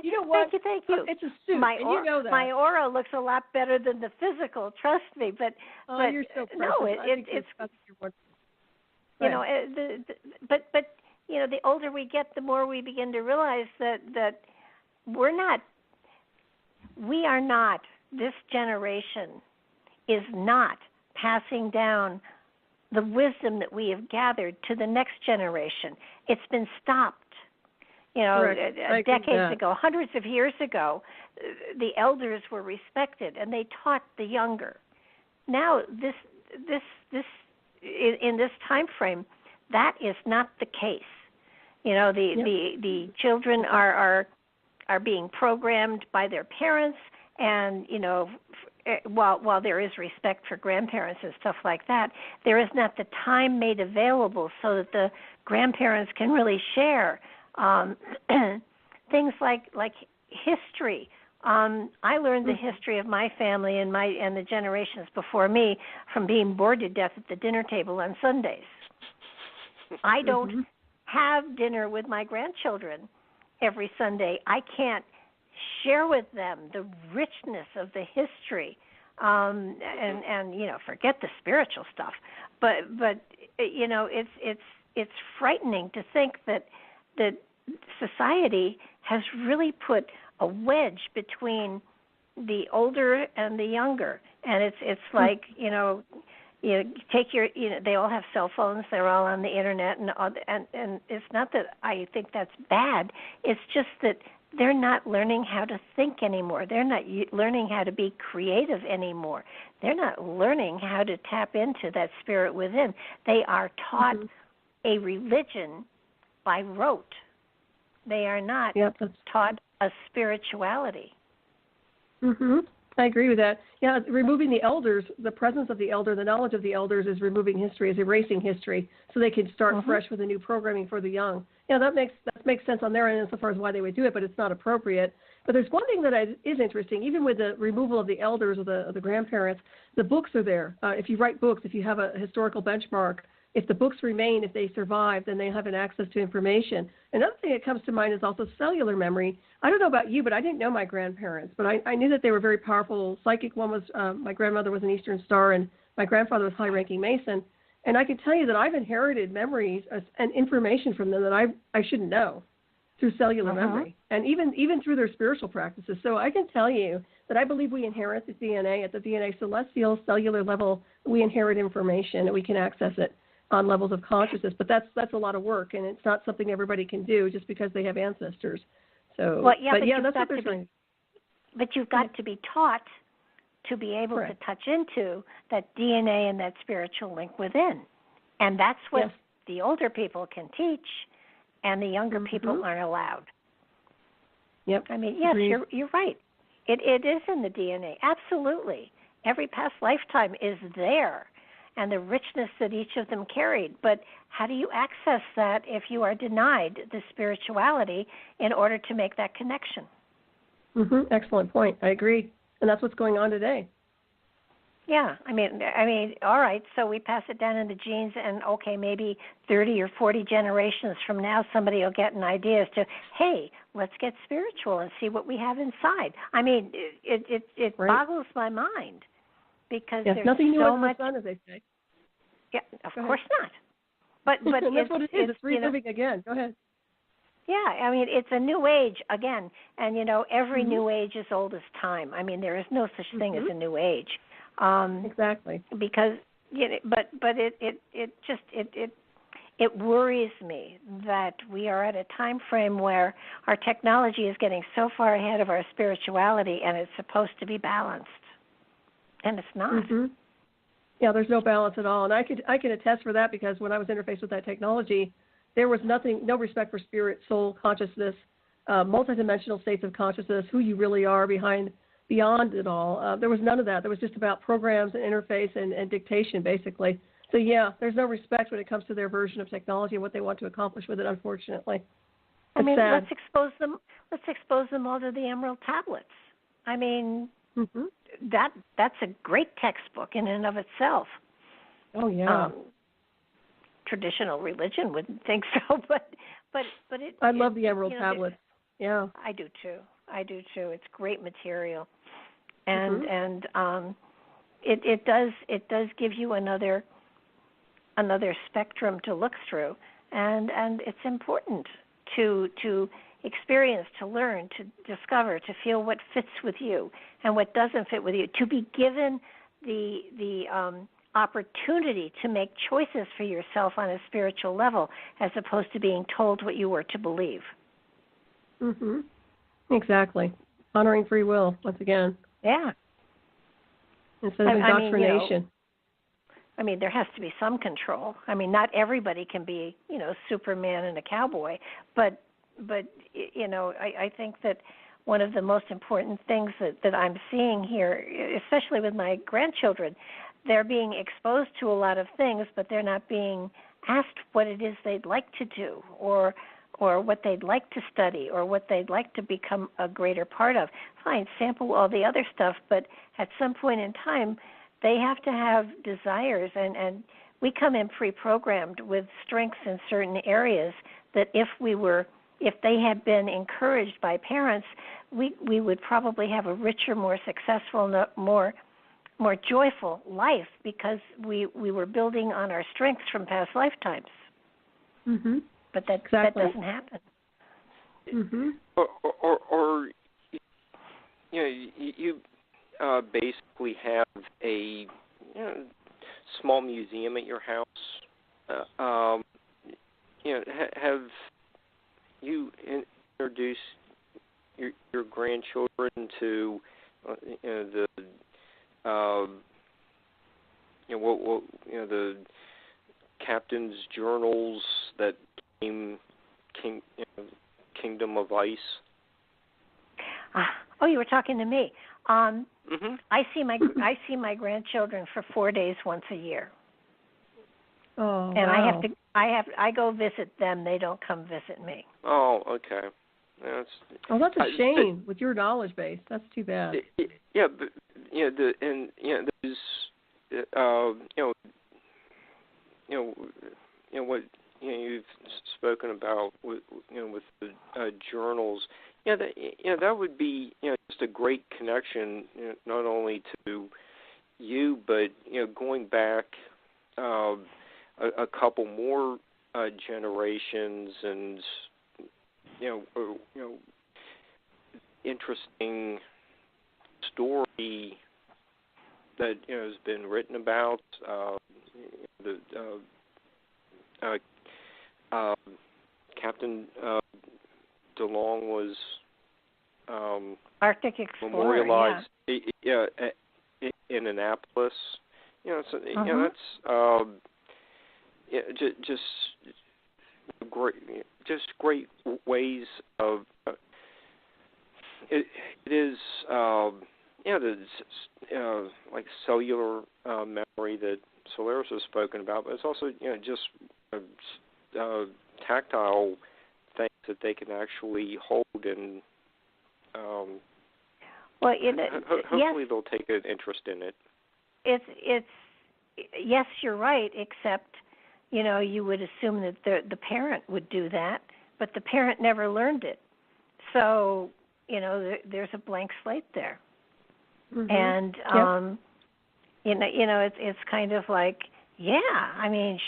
You know what? Thank you. It's a suit, and you know that. My aura looks a lot better than the physical. Trust me. But you're so precious. no, it's you're wonderful. But the older we get, the more we begin to realize that we are not. This generation is not passing down the wisdom that we have gathered to the next generation. It's been stopped. Decades ago, hundreds of years ago, the elders were respected and they taught the younger. Now, in this time frame, that is not the case. The children are being programmed by their parents, and while there is respect for grandparents and stuff like that, there is not the time made available so that the grandparents can really share things like history. I learned the history of my family and the generations before me from being bored to death at the dinner table on Sundays. I don't have dinner with my grandchildren every Sunday. I can't share with them the richness of the history, and forget the spiritual stuff. But it's frightening to think that society has really put a wedge between the older and the younger, and it's like you take they all have cell phones, they're all on the internet, and it's not that I think that's bad. It's just that they're not learning how to think anymore. They're not learning how to be creative anymore. They're not learning how to tap into that spirit within. They are taught a religion by rote. They are not taught a spirituality. I agree with that. Yeah, removing the elders, the presence of the elder, the knowledge of the elders is removing history, is erasing history, so they can start fresh with a new programming for the young. Yeah, that makes sense on their end insofar as why they would do it, but it's not appropriate. But there's one thing that is interesting, even with the removal of the elders or the grandparents, the books are there. If you write books, if you have a historical benchmark, if the books remain, if they survive, then they have an access to information. Another thing that comes to mind is also cellular memory. I don't know about you, but I didn't know my grandparents, but I knew that they were very powerful. Psychic one was, my grandmother was an Eastern Star, and my grandfather was high-ranking Mason. And I can tell you that I've inherited memories and information from them that I shouldn't know through cellular memory, and even through their spiritual practices. So I can tell you that I believe we inherit the DNA at the DNA celestial cellular level. We inherit information, and we can access it on levels of consciousness, but that's a lot of work, and it's not something everybody can do just because they have ancestors. So, but that's what they're trying. But you've got to be taught to be able to touch into that DNA and that spiritual link within, and that's what the older people can teach, and the younger people aren't allowed. Yep. I mean, yes, you're right. It is in the DNA, absolutely. Every past lifetime is there, and the richness that each of them carried. But how do you access that if you are denied the spirituality in order to make that connection? Excellent point. I agree. And that's what's going on today. Yeah. I mean, all right, so we pass it down in the genes, and okay, maybe 30 or 40 generations from now, somebody will get an idea as to, hey, let's get spiritual and see what we have inside. I mean, it boggles my mind. Because there's nothing new so under much. The sun, as they say. Yeah, of course not. But that's what it is. It's reliving again. Go ahead. Yeah, I mean, it's a new age again, and every new age is old as time. I mean, there is no such thing as a new age. Exactly. Because but it worries me that we are at a time frame where our technology is getting so far ahead of our spirituality, and it's supposed to be balanced. And it's not. Yeah, there's no balance at all. And I can attest for that, because when I was interfaced with that technology, there was no respect for spirit, soul, consciousness, multidimensional states of consciousness, who you really are beyond it all. There was none of that. There was just about programs and interface and dictation, basically. So, yeah, there's no respect when it comes to their version of technology and what they want to accomplish with it, unfortunately. I mean, sad. let's expose them all to the Emerald Tablets. I mean, that's a great textbook in and of itself. Oh yeah. Traditional religion wouldn't think so, but it. I love the Emerald Tablets. Yeah. I do too. It's great material, and it does give you another spectrum to look through, and it's important to experience, to learn, to discover, to feel what fits with you and what doesn't fit with you, to be given the opportunity to make choices for yourself on a spiritual level, as opposed to being told what you were to believe. Exactly. Honoring free will, once again. Yeah. Instead of indoctrination. I mean, there has to be some control. I mean, not everybody can be, Superman and a cowboy, but I think that one of the most important things that I'm seeing here, especially with my grandchildren. They're being exposed to a lot of things, but they're not being asked what it is they'd like to do, or what they'd like to study, or what they'd like to become a greater part of. Fine, sample all the other stuff, but at some point in time, they have to have desires, and we come in pre-programmed with strengths in certain areas that if they had been encouraged by parents, we would probably have a richer, more successful, more joyful life, because we were building on our strengths from past lifetimes. Mm-hmm. But that doesn't happen. Mm-hmm. Or you basically have a small museum at your house. Have you introduced your grandchildren to the the captain's journals that came Kingdom of Ice? Oh, you were talking to me. Mm-hmm. I see my grandchildren for 4 days once a year. Oh, and wow. I go visit them. They don't come visit me. Oh, okay. That's a shame. With your knowledge base, that's too bad. Yeah, but there's what you've spoken about with the journals. That would be just a great connection, not only to you, but going back a couple more generations, and interesting story that has been written about. Captain DeLong was Arctic Explorer, memorialized in Annapolis. That's just great ways of. It is like cellular memory that Solaris has spoken about, but it's also just tactile things that they can actually hold, and hopefully they'll take an interest in it. It's yes, you're right, except you would assume that the parent would do that, but the parent never learned it, so there's a blank slate there. Mm-hmm. And it's kind of like,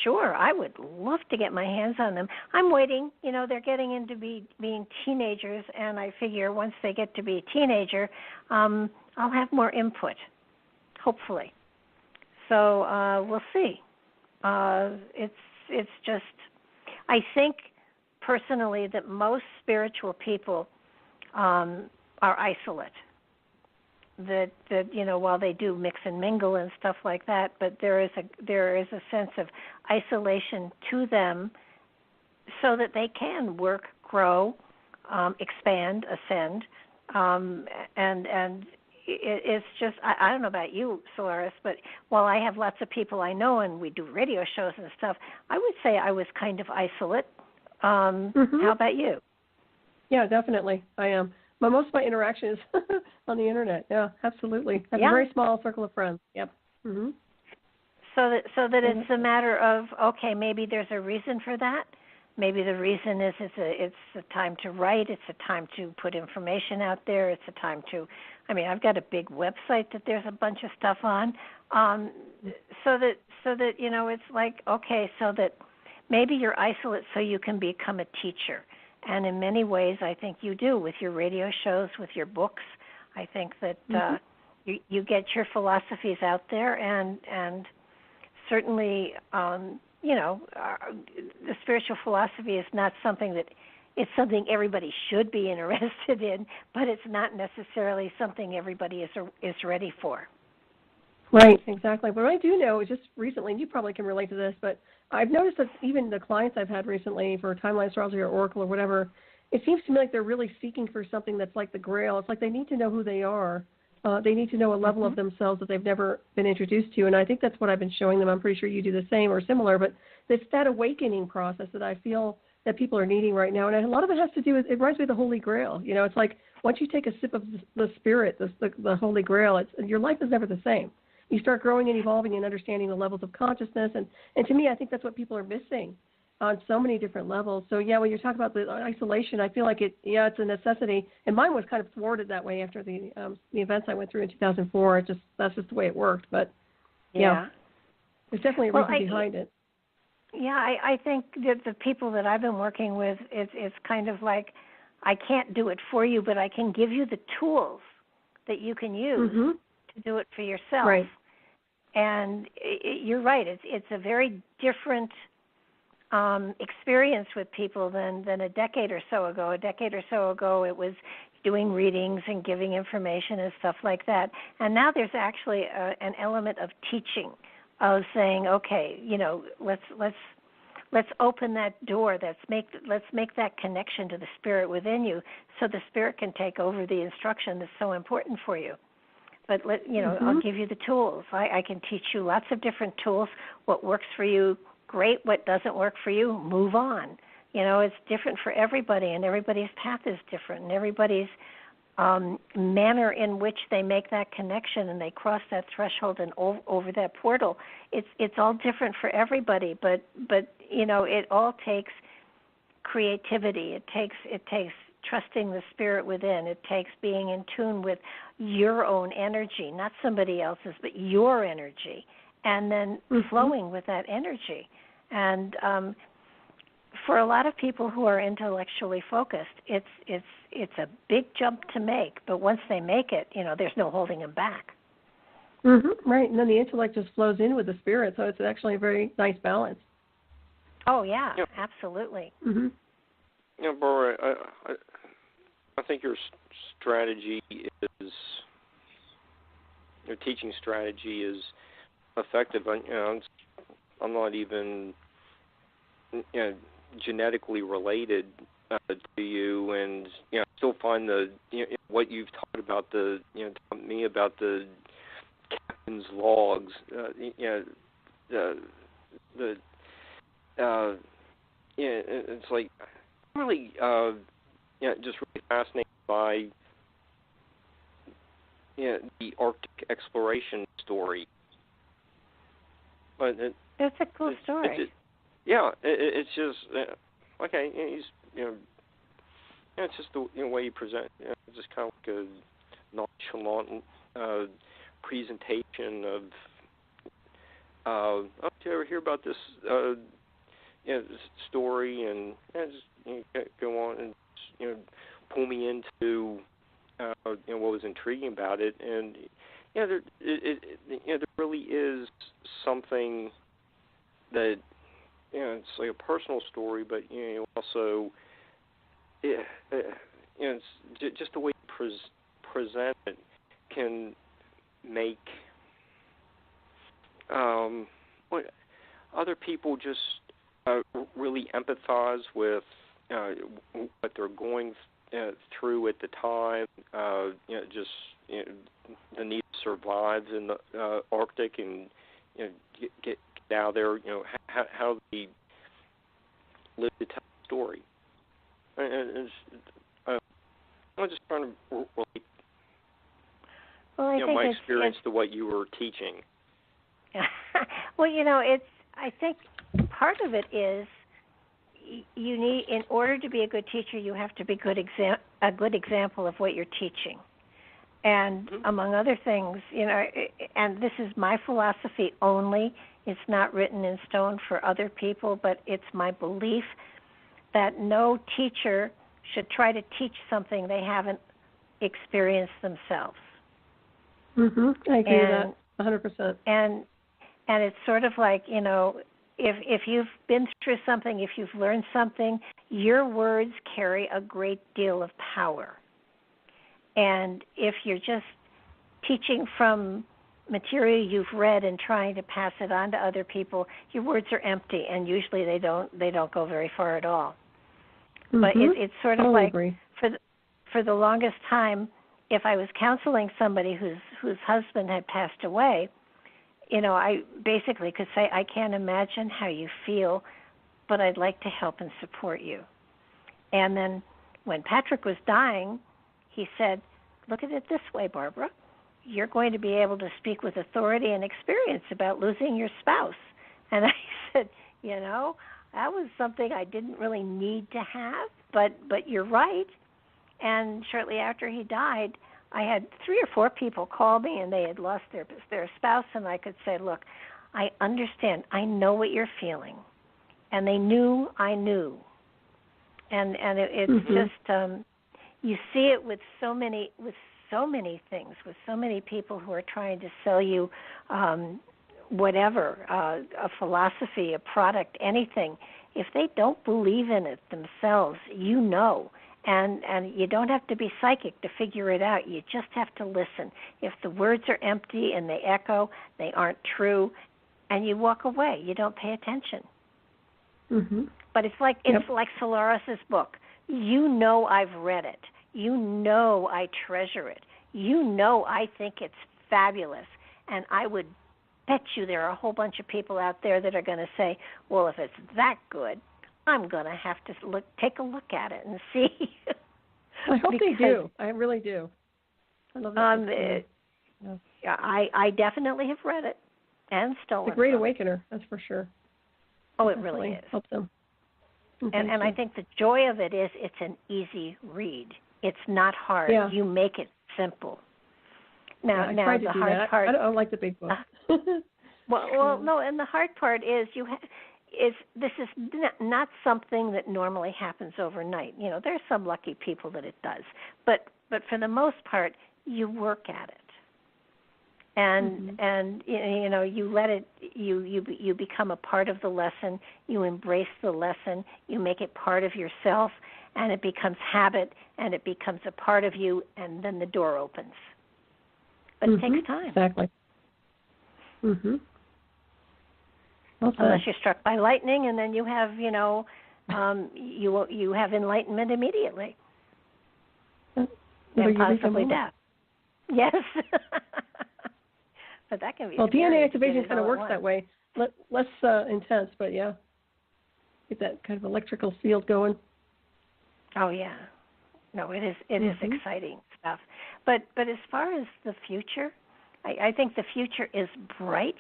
sure, I would love to get my hands on them. I'm waiting. They're getting into being teenagers, and I figure once they get to be a teenager, I'll have more input, hopefully. So we'll see. It's just, I think personally that most spiritual people are isolate. That while they do mix and mingle and stuff like that, but there is a sense of isolation to them, so that they can work, grow, expand, ascend, and it's just, I don't know about you, Solaris, but while I have lots of people I know and we do radio shows and stuff, I would say I was kind of isolate. How about you? Yeah, definitely, I am. Most of my interaction is on the internet. Yeah, absolutely. I have a very small circle of friends. Yep. Mm-hmm. So that it's a matter of, okay, maybe there's a reason for that. Maybe the reason is it's a time to write. It's a time to put information out there. It's a time to, I've got a big website that there's a bunch of stuff on. So that it's like, okay, so that maybe you're isolate so you can become a teacher. And in many ways, I think you do with your radio shows, with your books. I think that you get your philosophies out there, and certainly, the spiritual philosophy is not something that it's something everybody should be interested in, but it's not necessarily something everybody is ready for. Right, exactly. What I do know is just recently, and you probably can relate to this, but I've noticed that even the clients I've had recently for timeline astrology or oracle or whatever, it seems to me like they're really seeking for something that's like the Grail. It's like they need to know who they are. They need to know a level of themselves that they've never been introduced to, and I think that's what I've been showing them. I'm pretty sure you do the same or similar, but it's that awakening process that I feel that people are needing right now, and a lot of it has to do with, it reminds me of the Holy Grail. You know, it's like once you take a sip of the Spirit, the Holy Grail, your life is never the same. You start growing and evolving and understanding the levels of consciousness, and to me, I think that's what people are missing on so many different levels. So yeah, when you're talking about the isolation, I feel like it's a necessity, and mine was kind of thwarted that way after the events I went through in 2004. That's just the way it worked. But yeah, there's definitely a reason behind it. Yeah, I think that the people that I've been working with, it's kind of like, I can't do it for you, but I can give you the tools that you can use to do it for yourself. Right. And you're right. It's a very different experience with people than a decade or so ago. A decade or so ago, it was doing readings and giving information and stuff like that. And now there's actually an element of teaching, of saying, okay, you know, let's open that door. Let's make that connection to the spirit within you, so the spirit can take over the instruction that's so important for you. But I'll give you the tools. I can teach you lots of different tools. What works for you, great. What doesn't work for you, move on. You know, it's different for everybody, and everybody's path is different, and everybody's manner in which they make that connection and they cross that threshold and over that portal. It's all different for everybody. But you know, it all takes creativity. It takes trusting the spirit within. It takes being in tune with your own energy, not somebody else's, but your energy, and then flowing with that energy. And for a lot of people who are intellectually focused, it's a big jump to make. But once they make it, you know, there's no holding them back. Right, and then the intellect just flows in with the spirit, so it's actually a very nice balance. Oh yeah, absolutely. Yeah, Barbara, I think your strategy your teaching strategy is effective. I'm not even genetically related to you, and I still find what you've taught about taught me about the captain's logs. It's like I'm really just really fascinated by the Arctic exploration story. But it's a cool story. It's just okay. He's it's just the way you present. It's just kind of like a nonchalant presentation of. Did you ever hear about this? This story, and just go on and pull me into what was intriguing about it, and there really is something that it's like a personal story, but also it's just the way you present it can make other people just really empathize with what they're going through at the time. Just the need to survive in the Arctic and get out there. How they live to tell the story. And I'm just trying to relate my experience to what you were teaching. Well, I think part of it is you need, in order to be a good teacher, you have to be a good example of what you're teaching. And among other things, and this is my philosophy only, it's not written in stone for other people, but it's my belief that no teacher should try to teach something they haven't experienced themselves. I agree with that 100%. And it's sort of like, if you've been through something, if you've learned something, your words carry a great deal of power. And if you're just teaching from material you've read and trying to pass it on to other people, your words are empty, and usually they don't go very far at all. But it's sort of totally like agree. for the longest time, if I was counseling somebody whose husband had passed away, I basically could say, I can't imagine how you feel, but I'd like to help and support you. And then when Patrick was dying, he said, look at it this way, Barbara. You're going to be able to speak with authority and experience about losing your spouse. And I said, that was something I didn't really need to have, but you're right. And shortly after he died, I had 3 or 4 people call me, and they had lost their spouse, and I could say, look, I understand. I know what you're feeling. And they knew I knew. And it's just you see it with so many things, with so many people who are trying to sell you whatever, a philosophy, a product, anything. If they don't believe in it themselves, and you don't have to be psychic to figure it out. You just have to listen. If the words are empty and they echo, they aren't true, and you walk away. You don't pay attention. But it's like Solaris's book. I've read it. I treasure it. I think it's fabulous. And I would bet you there are a whole bunch of people out there that are going to say, well, if it's that good, I'm going to have to take a look at it and see. I hope they do. I really do. I love that. I definitely have read it and stolen it. It's a great awakener, that's for sure. Oh, it really is. Help them. And I think the joy of it is it's an easy read. It's not hard. Yeah. You make it simple. Now tried to the do hard that. part. I don't like the big book. No, and the hard part is this is not something that normally happens overnight. There's some lucky people that it does, but for the most part, you work at it, and you let it. You become a part of the lesson. You embrace the lesson. You make it part of yourself, and it becomes habit, and it becomes a part of you, and then the door opens. But it takes time. Exactly. Unless you're struck by lightning, and then you have, you have enlightenment immediately, and possibly death. Yes, but that can be. Well, DNA activation kind of works that way, less intense, but yeah, get that kind of electrical field going. Oh yeah, no, it is. It is exciting stuff. But as far as the future, I think the future is bright.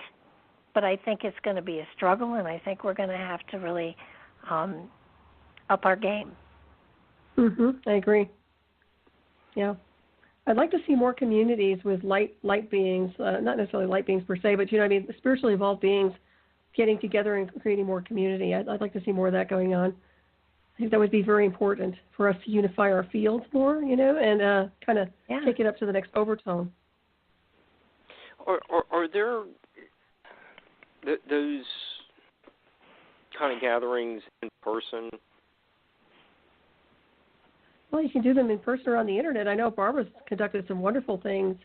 But I think it's going to be a struggle, and I think we're going to have to really up our game. I agree. Yeah. I'd like to see more communities with light beings, not necessarily light beings per se, but, spiritually evolved beings getting together and creating more community. I'd like to see more of that going on. I think that would be very important for us to unify our fields more, and kind of take it up to the next overtone. Are there those kind of gatherings in person? Well, you can do them in person or on the internet. I know Barbara's conducted some wonderful things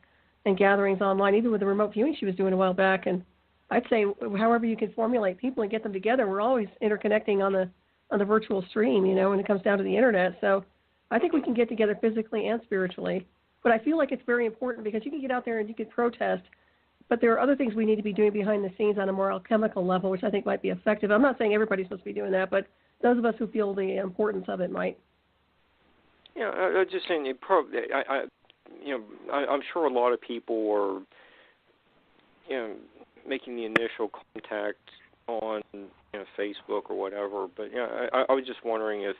and gatherings online, even with the remote viewing she was doing a while back. And I'd say, however you can formulate people and get them together, we're always interconnecting on the virtual stream, when it comes down to the internet. So I think we can get together physically and spiritually. But I feel like it's very important because you can get out there and you can protest. But there are other things we need to be doing behind the scenes on a more alchemical level, which I think might be effective. I'm not saying everybody's supposed to be doing that, but those of us who feel the importance of it might. Yeah, I was just saying, I'm sure a lot of people are, making the initial contact on Facebook or whatever. But I was just wondering if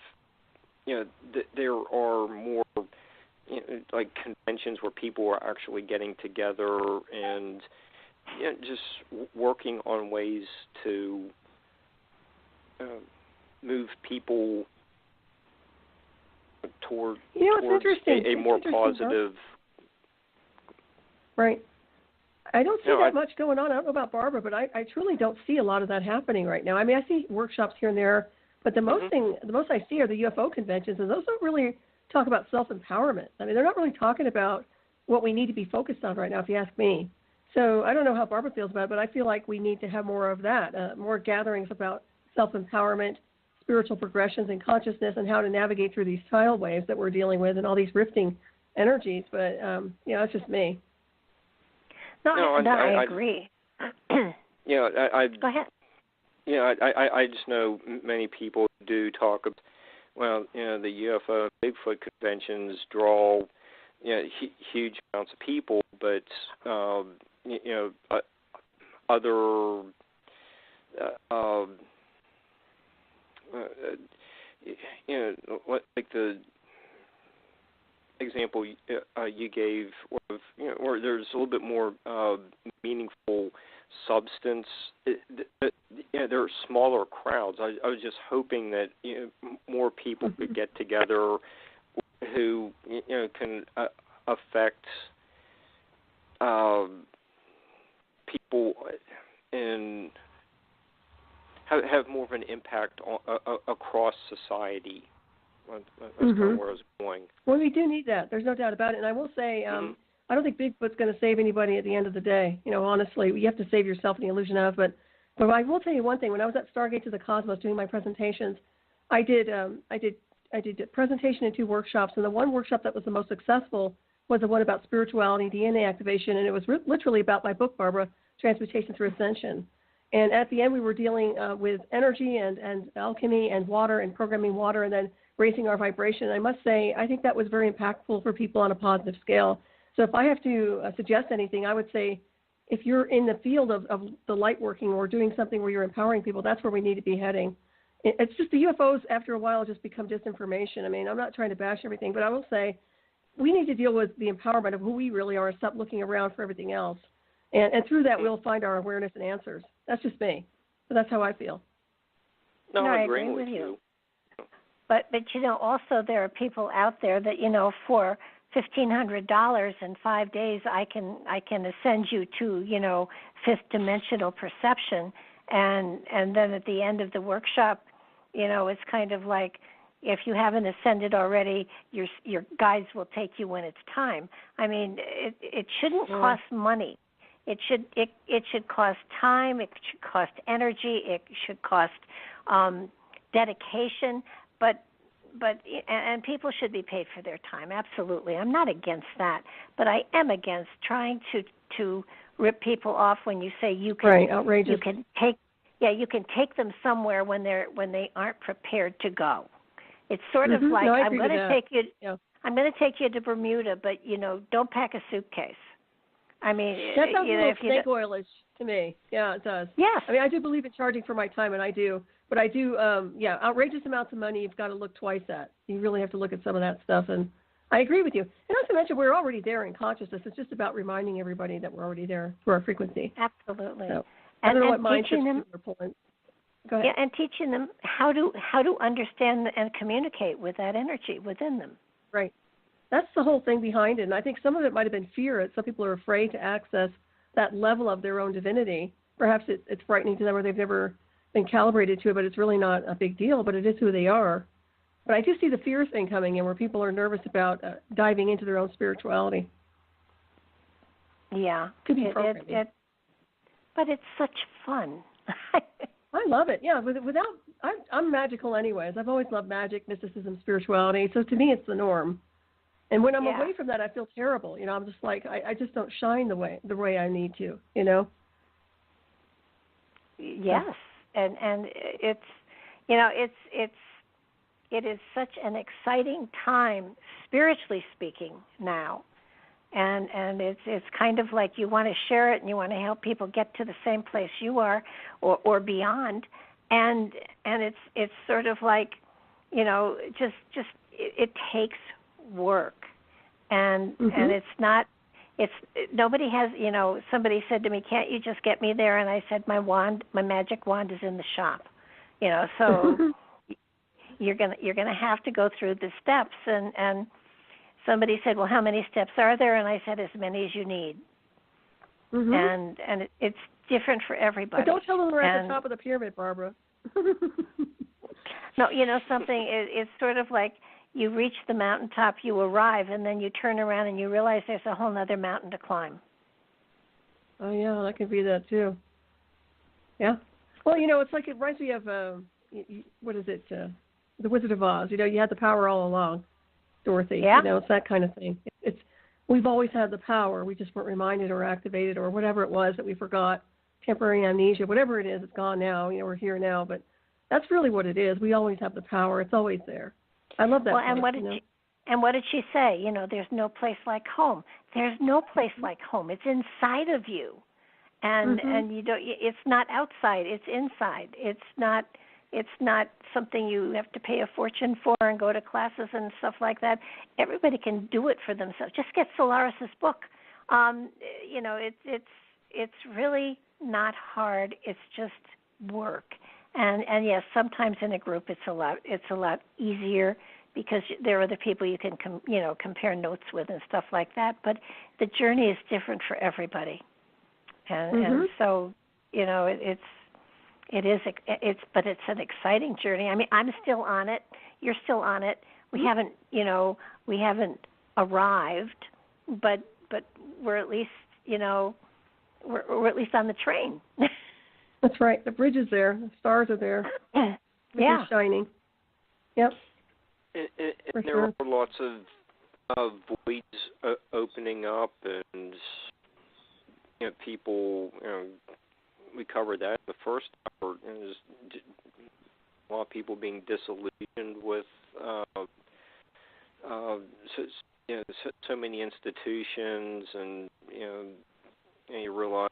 there are more like conventions where people are actually getting together and just working on ways to move people towards a more positive. Right. I don't see that much going on. I don't know about Barbara, but I truly don't see a lot of that happening right now. I mean, I see workshops here and there, but the most I see are the UFO conventions, and those don't really talk about self-empowerment. I mean, they're not really talking about what we need to be focused on right now, if you ask me. So I don't know how Barbara feels about it, but I feel like we need to have more of that, more gatherings about self-empowerment, spiritual progressions in consciousness and how to navigate through these tidal waves that we're dealing with and all these rifting energies. But, it's just me. I agree. Go ahead. I just know many people do talk about, the UFO and Bigfoot conventions draw, huge amounts of people, but, other, like the example you gave of, where there's a little bit more meaningful substance. There are smaller crowds. I was just hoping that more people could get together who can affect people and have more of an impact across society. That's kind of where I was going. Well, we do need that. There's no doubt about it. And I will say, I don't think Bigfoot's going to save anybody at the end of the day. Honestly, you have to save yourself in the illusion of. But I will tell you one thing. When I was at Stargate to the Cosmos doing my presentations, I did a presentation and 2 workshops. And the one workshop that was the most successful was the one about spirituality, DNA activation, and it was literally about my book, Barbara, Transmutation Through Ascension. And at the end, we were dealing with energy and alchemy and water and programming water and then raising our vibration. And I must say, I think that was very impactful for people on a positive scale. So if I have to suggest anything, I would say if you're in the field of the light working or doing something where you're empowering people, that's where we need to be heading. It's just the UFOs, after a while, just become disinformation. I mean, I'm not trying to bash everything, but I will say we need to deal with the empowerment of who we really are and stop looking around for everything else. And through that, we'll find our awareness and answers. That's just me. But that's how I feel. No, I I'm agree agreeing with with you. But also there are people out there that, for $1,500 in 5 days, I can ascend you to, fifth dimensional perception. And then at the end of the workshop, it's kind of like, if you haven't ascended already, your guides will take you when it's time. I mean, it shouldn't cost money. It should cost time. It should cost energy. It should cost dedication. But people should be paid for their time. Absolutely, I'm not against that. But I am against trying to rip people off when you say you can. Outrageous. You can take them somewhere when they aren't prepared to go. It's sort of like I'm going to take you. Yeah. I'm going to take you to Bermuda, but don't pack a suitcase. I mean, that sounds a little snake oilish to me. Yeah, it does. Yes. I mean, I do believe in charging for my time, and I do. But I do, outrageous amounts of money you've got to look twice at. You really have to look at some of that stuff, and I agree with you. And not to mention, we're already there in consciousness. It's just about reminding everybody that we're already there through our frequency. Absolutely. So, I don't know what mindsets them, people are pulling. Go ahead. Yeah, and teaching them how to understand and communicate with that energy within them. Right. That's the whole thing behind it. And I think some of it might have been fear. Some people are afraid to access that level of their own divinity. Perhaps it's frightening to them or they've never been calibrated to it, but it's really not a big deal, but it is who they are. But I do see the fear thing coming in where people are nervous about diving into their own spirituality. Yeah. Could be but it's such fun. I love it. Yeah, I'm magical anyways. I've always loved magic, mysticism, spirituality. So to me, it's the norm. And when I'm away from that, I feel terrible. I'm just like, I just don't shine the way I need to, Yes. And it is such an exciting time, spiritually speaking, now. And it's kind of like you want to share it and you want to help people get to the same place you are or beyond. And it's sort of like, just it takes work. And nobody has, somebody said to me, "Can't you just get me there?" And I said, my magic wand is in the shop. So you're gonna have to go through the steps. And somebody said, "Well, how many steps are there?" And I said, "As many as you need." And it's different for everybody. But don't tell them we're at the top of the pyramid, Barbara. No, something. It's sort of like you reach the mountaintop, you arrive, and then you turn around and you realize there's a whole other mountain to climb. Oh yeah, that could be that too. Yeah. Well, it's like it reminds me of what is it? The Wizard of Oz. You had the power all along, Dorothy. Yeah. It's that kind of thing. We've always had the power. We just weren't reminded or activated or whatever it was that we forgot. Temporary amnesia, whatever it is, it's gone now. We're here now, but that's really what it is. We always have the power. It's always there. I love that. Well, and what did she say? There's no place like home. There's no place like home. It's inside of you, and it's not outside. It's inside. It's not something you have to pay a fortune for and go to classes and stuff like that. Everybody can do it for themselves. Just get Solaris's book. It's really not hard. It's just work. And yes, sometimes in a group it's a lot easier because there are other people you can compare notes with and stuff like that. But the journey is different for everybody, and so but it's an exciting journey. I mean, I'm still on it. You're still on it. We haven't arrived, but we're at least we're at least on the train. That's right. The bridge is there. The stars are there. Yeah. Shining. Yep. And there are lots of voids opening up, and people. We covered that in the first hour. A lot of people being disillusioned with so many institutions, and you realize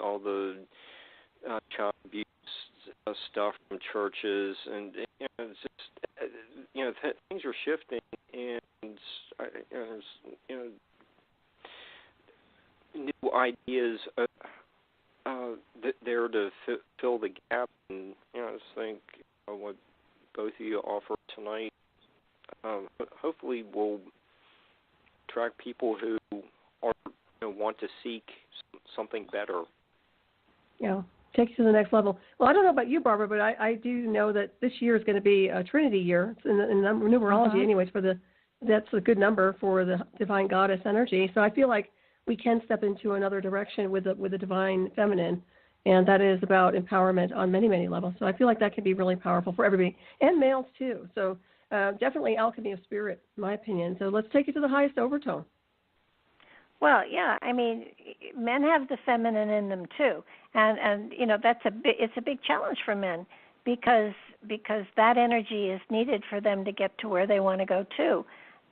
all the child abuse stuff from churches, and it's just things are shifting, and there's new ideas there to fill the gap, and I just think what both of you offer tonight hopefully will attract people who are want to seek something better. Yeah, take you to the next level. Well, I don't know about you, Barbara, but I do know that this year is going to be a Trinity year. It's in numerology, anyways. That's a good number for the divine goddess energy. So I feel like we can step into another direction with the divine feminine, and that is about empowerment on many, many levels. So I feel like that can be really powerful for everybody, and males too. So definitely alchemy of spirit, in my opinion. So let's take it to the highest overtone. Well, yeah, I mean, men have the feminine in them too, and it's a big challenge for men because that energy is needed for them to get to where they want to go to.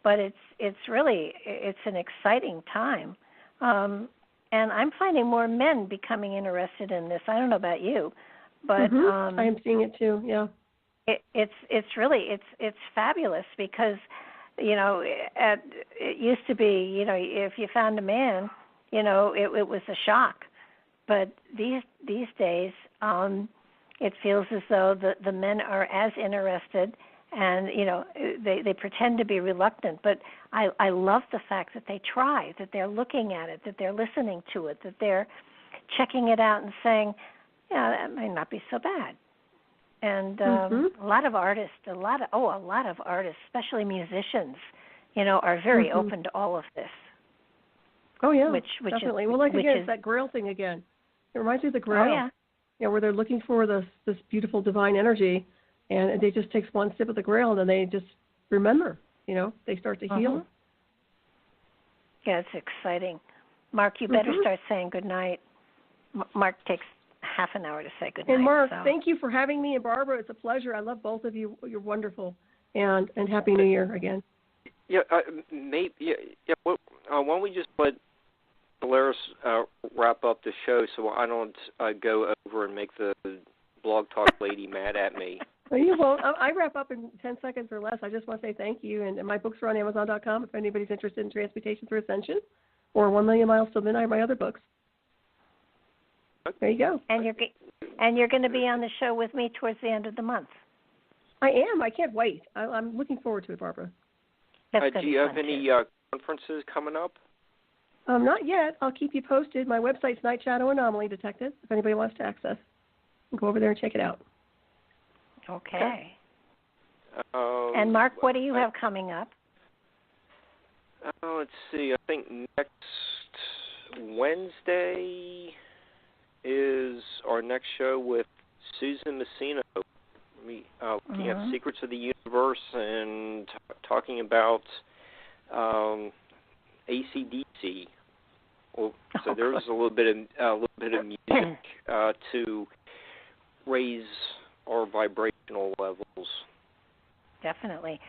But it's really an exciting time, and I'm finding more men becoming interested in this. I don't know about you, but I am seeing it too. Yeah, it's really fabulous because. It used to be, if you found a man, it was a shock. But these days, it feels as though the men are as interested, and they pretend to be reluctant. But I love the fact that they try, that they're looking at it, that they're listening to it, that they're checking it out and saying, that might not be so bad. And a lot of artists, especially musicians, are very open to all of this. Oh yeah, which definitely. Is, well, like again, is, it's that Grail thing again. It reminds me of the Grail. Oh yeah. Where they're looking for this beautiful divine energy, and it just takes one sip of the Grail, and then they just remember. They start to heal. Yeah, it's exciting. Mark, you better start saying good night. Mark takes half an hour to say good night. And Mark, thank you for having me, and Barbara, it's a pleasure. I love both of you. You're wonderful, and Happy New Year again. Yeah, maybe. Yeah. Why don't we just let Solaris wrap up the show so I don't go over and make the Blog Talk lady mad at me. Well, you won't. I wrap up in 10 seconds or less. I just want to say thank you, and my books are on Amazon.com if anybody's interested in Transmutation through Ascension or 1 Million Miles to Midnight, my other books. There you go. And you're going to be on the show with me towards the end of the month. I am. I can't wait. I'm looking forward to it, Barbara. Do you have any conferences coming up? Not yet. I'll keep you posted. My website's Night Shadow Anomaly Detective, if anybody wants to access. Go over there and check it out. Okay. And Mark, what do you have coming up? Let's see. I think next Wednesday is our next show with Susan Messino, looking at secrets of the universe and talking about AC/DC. Well, so there's a little bit of music to raise our vibrational levels. Definitely.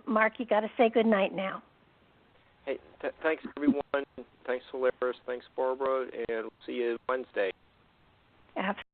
Mark, you got to say good night now. Hey, thanks everyone. Thanks Solaris. Thanks Barbara, and we'll see you Wednesday. Absolutely.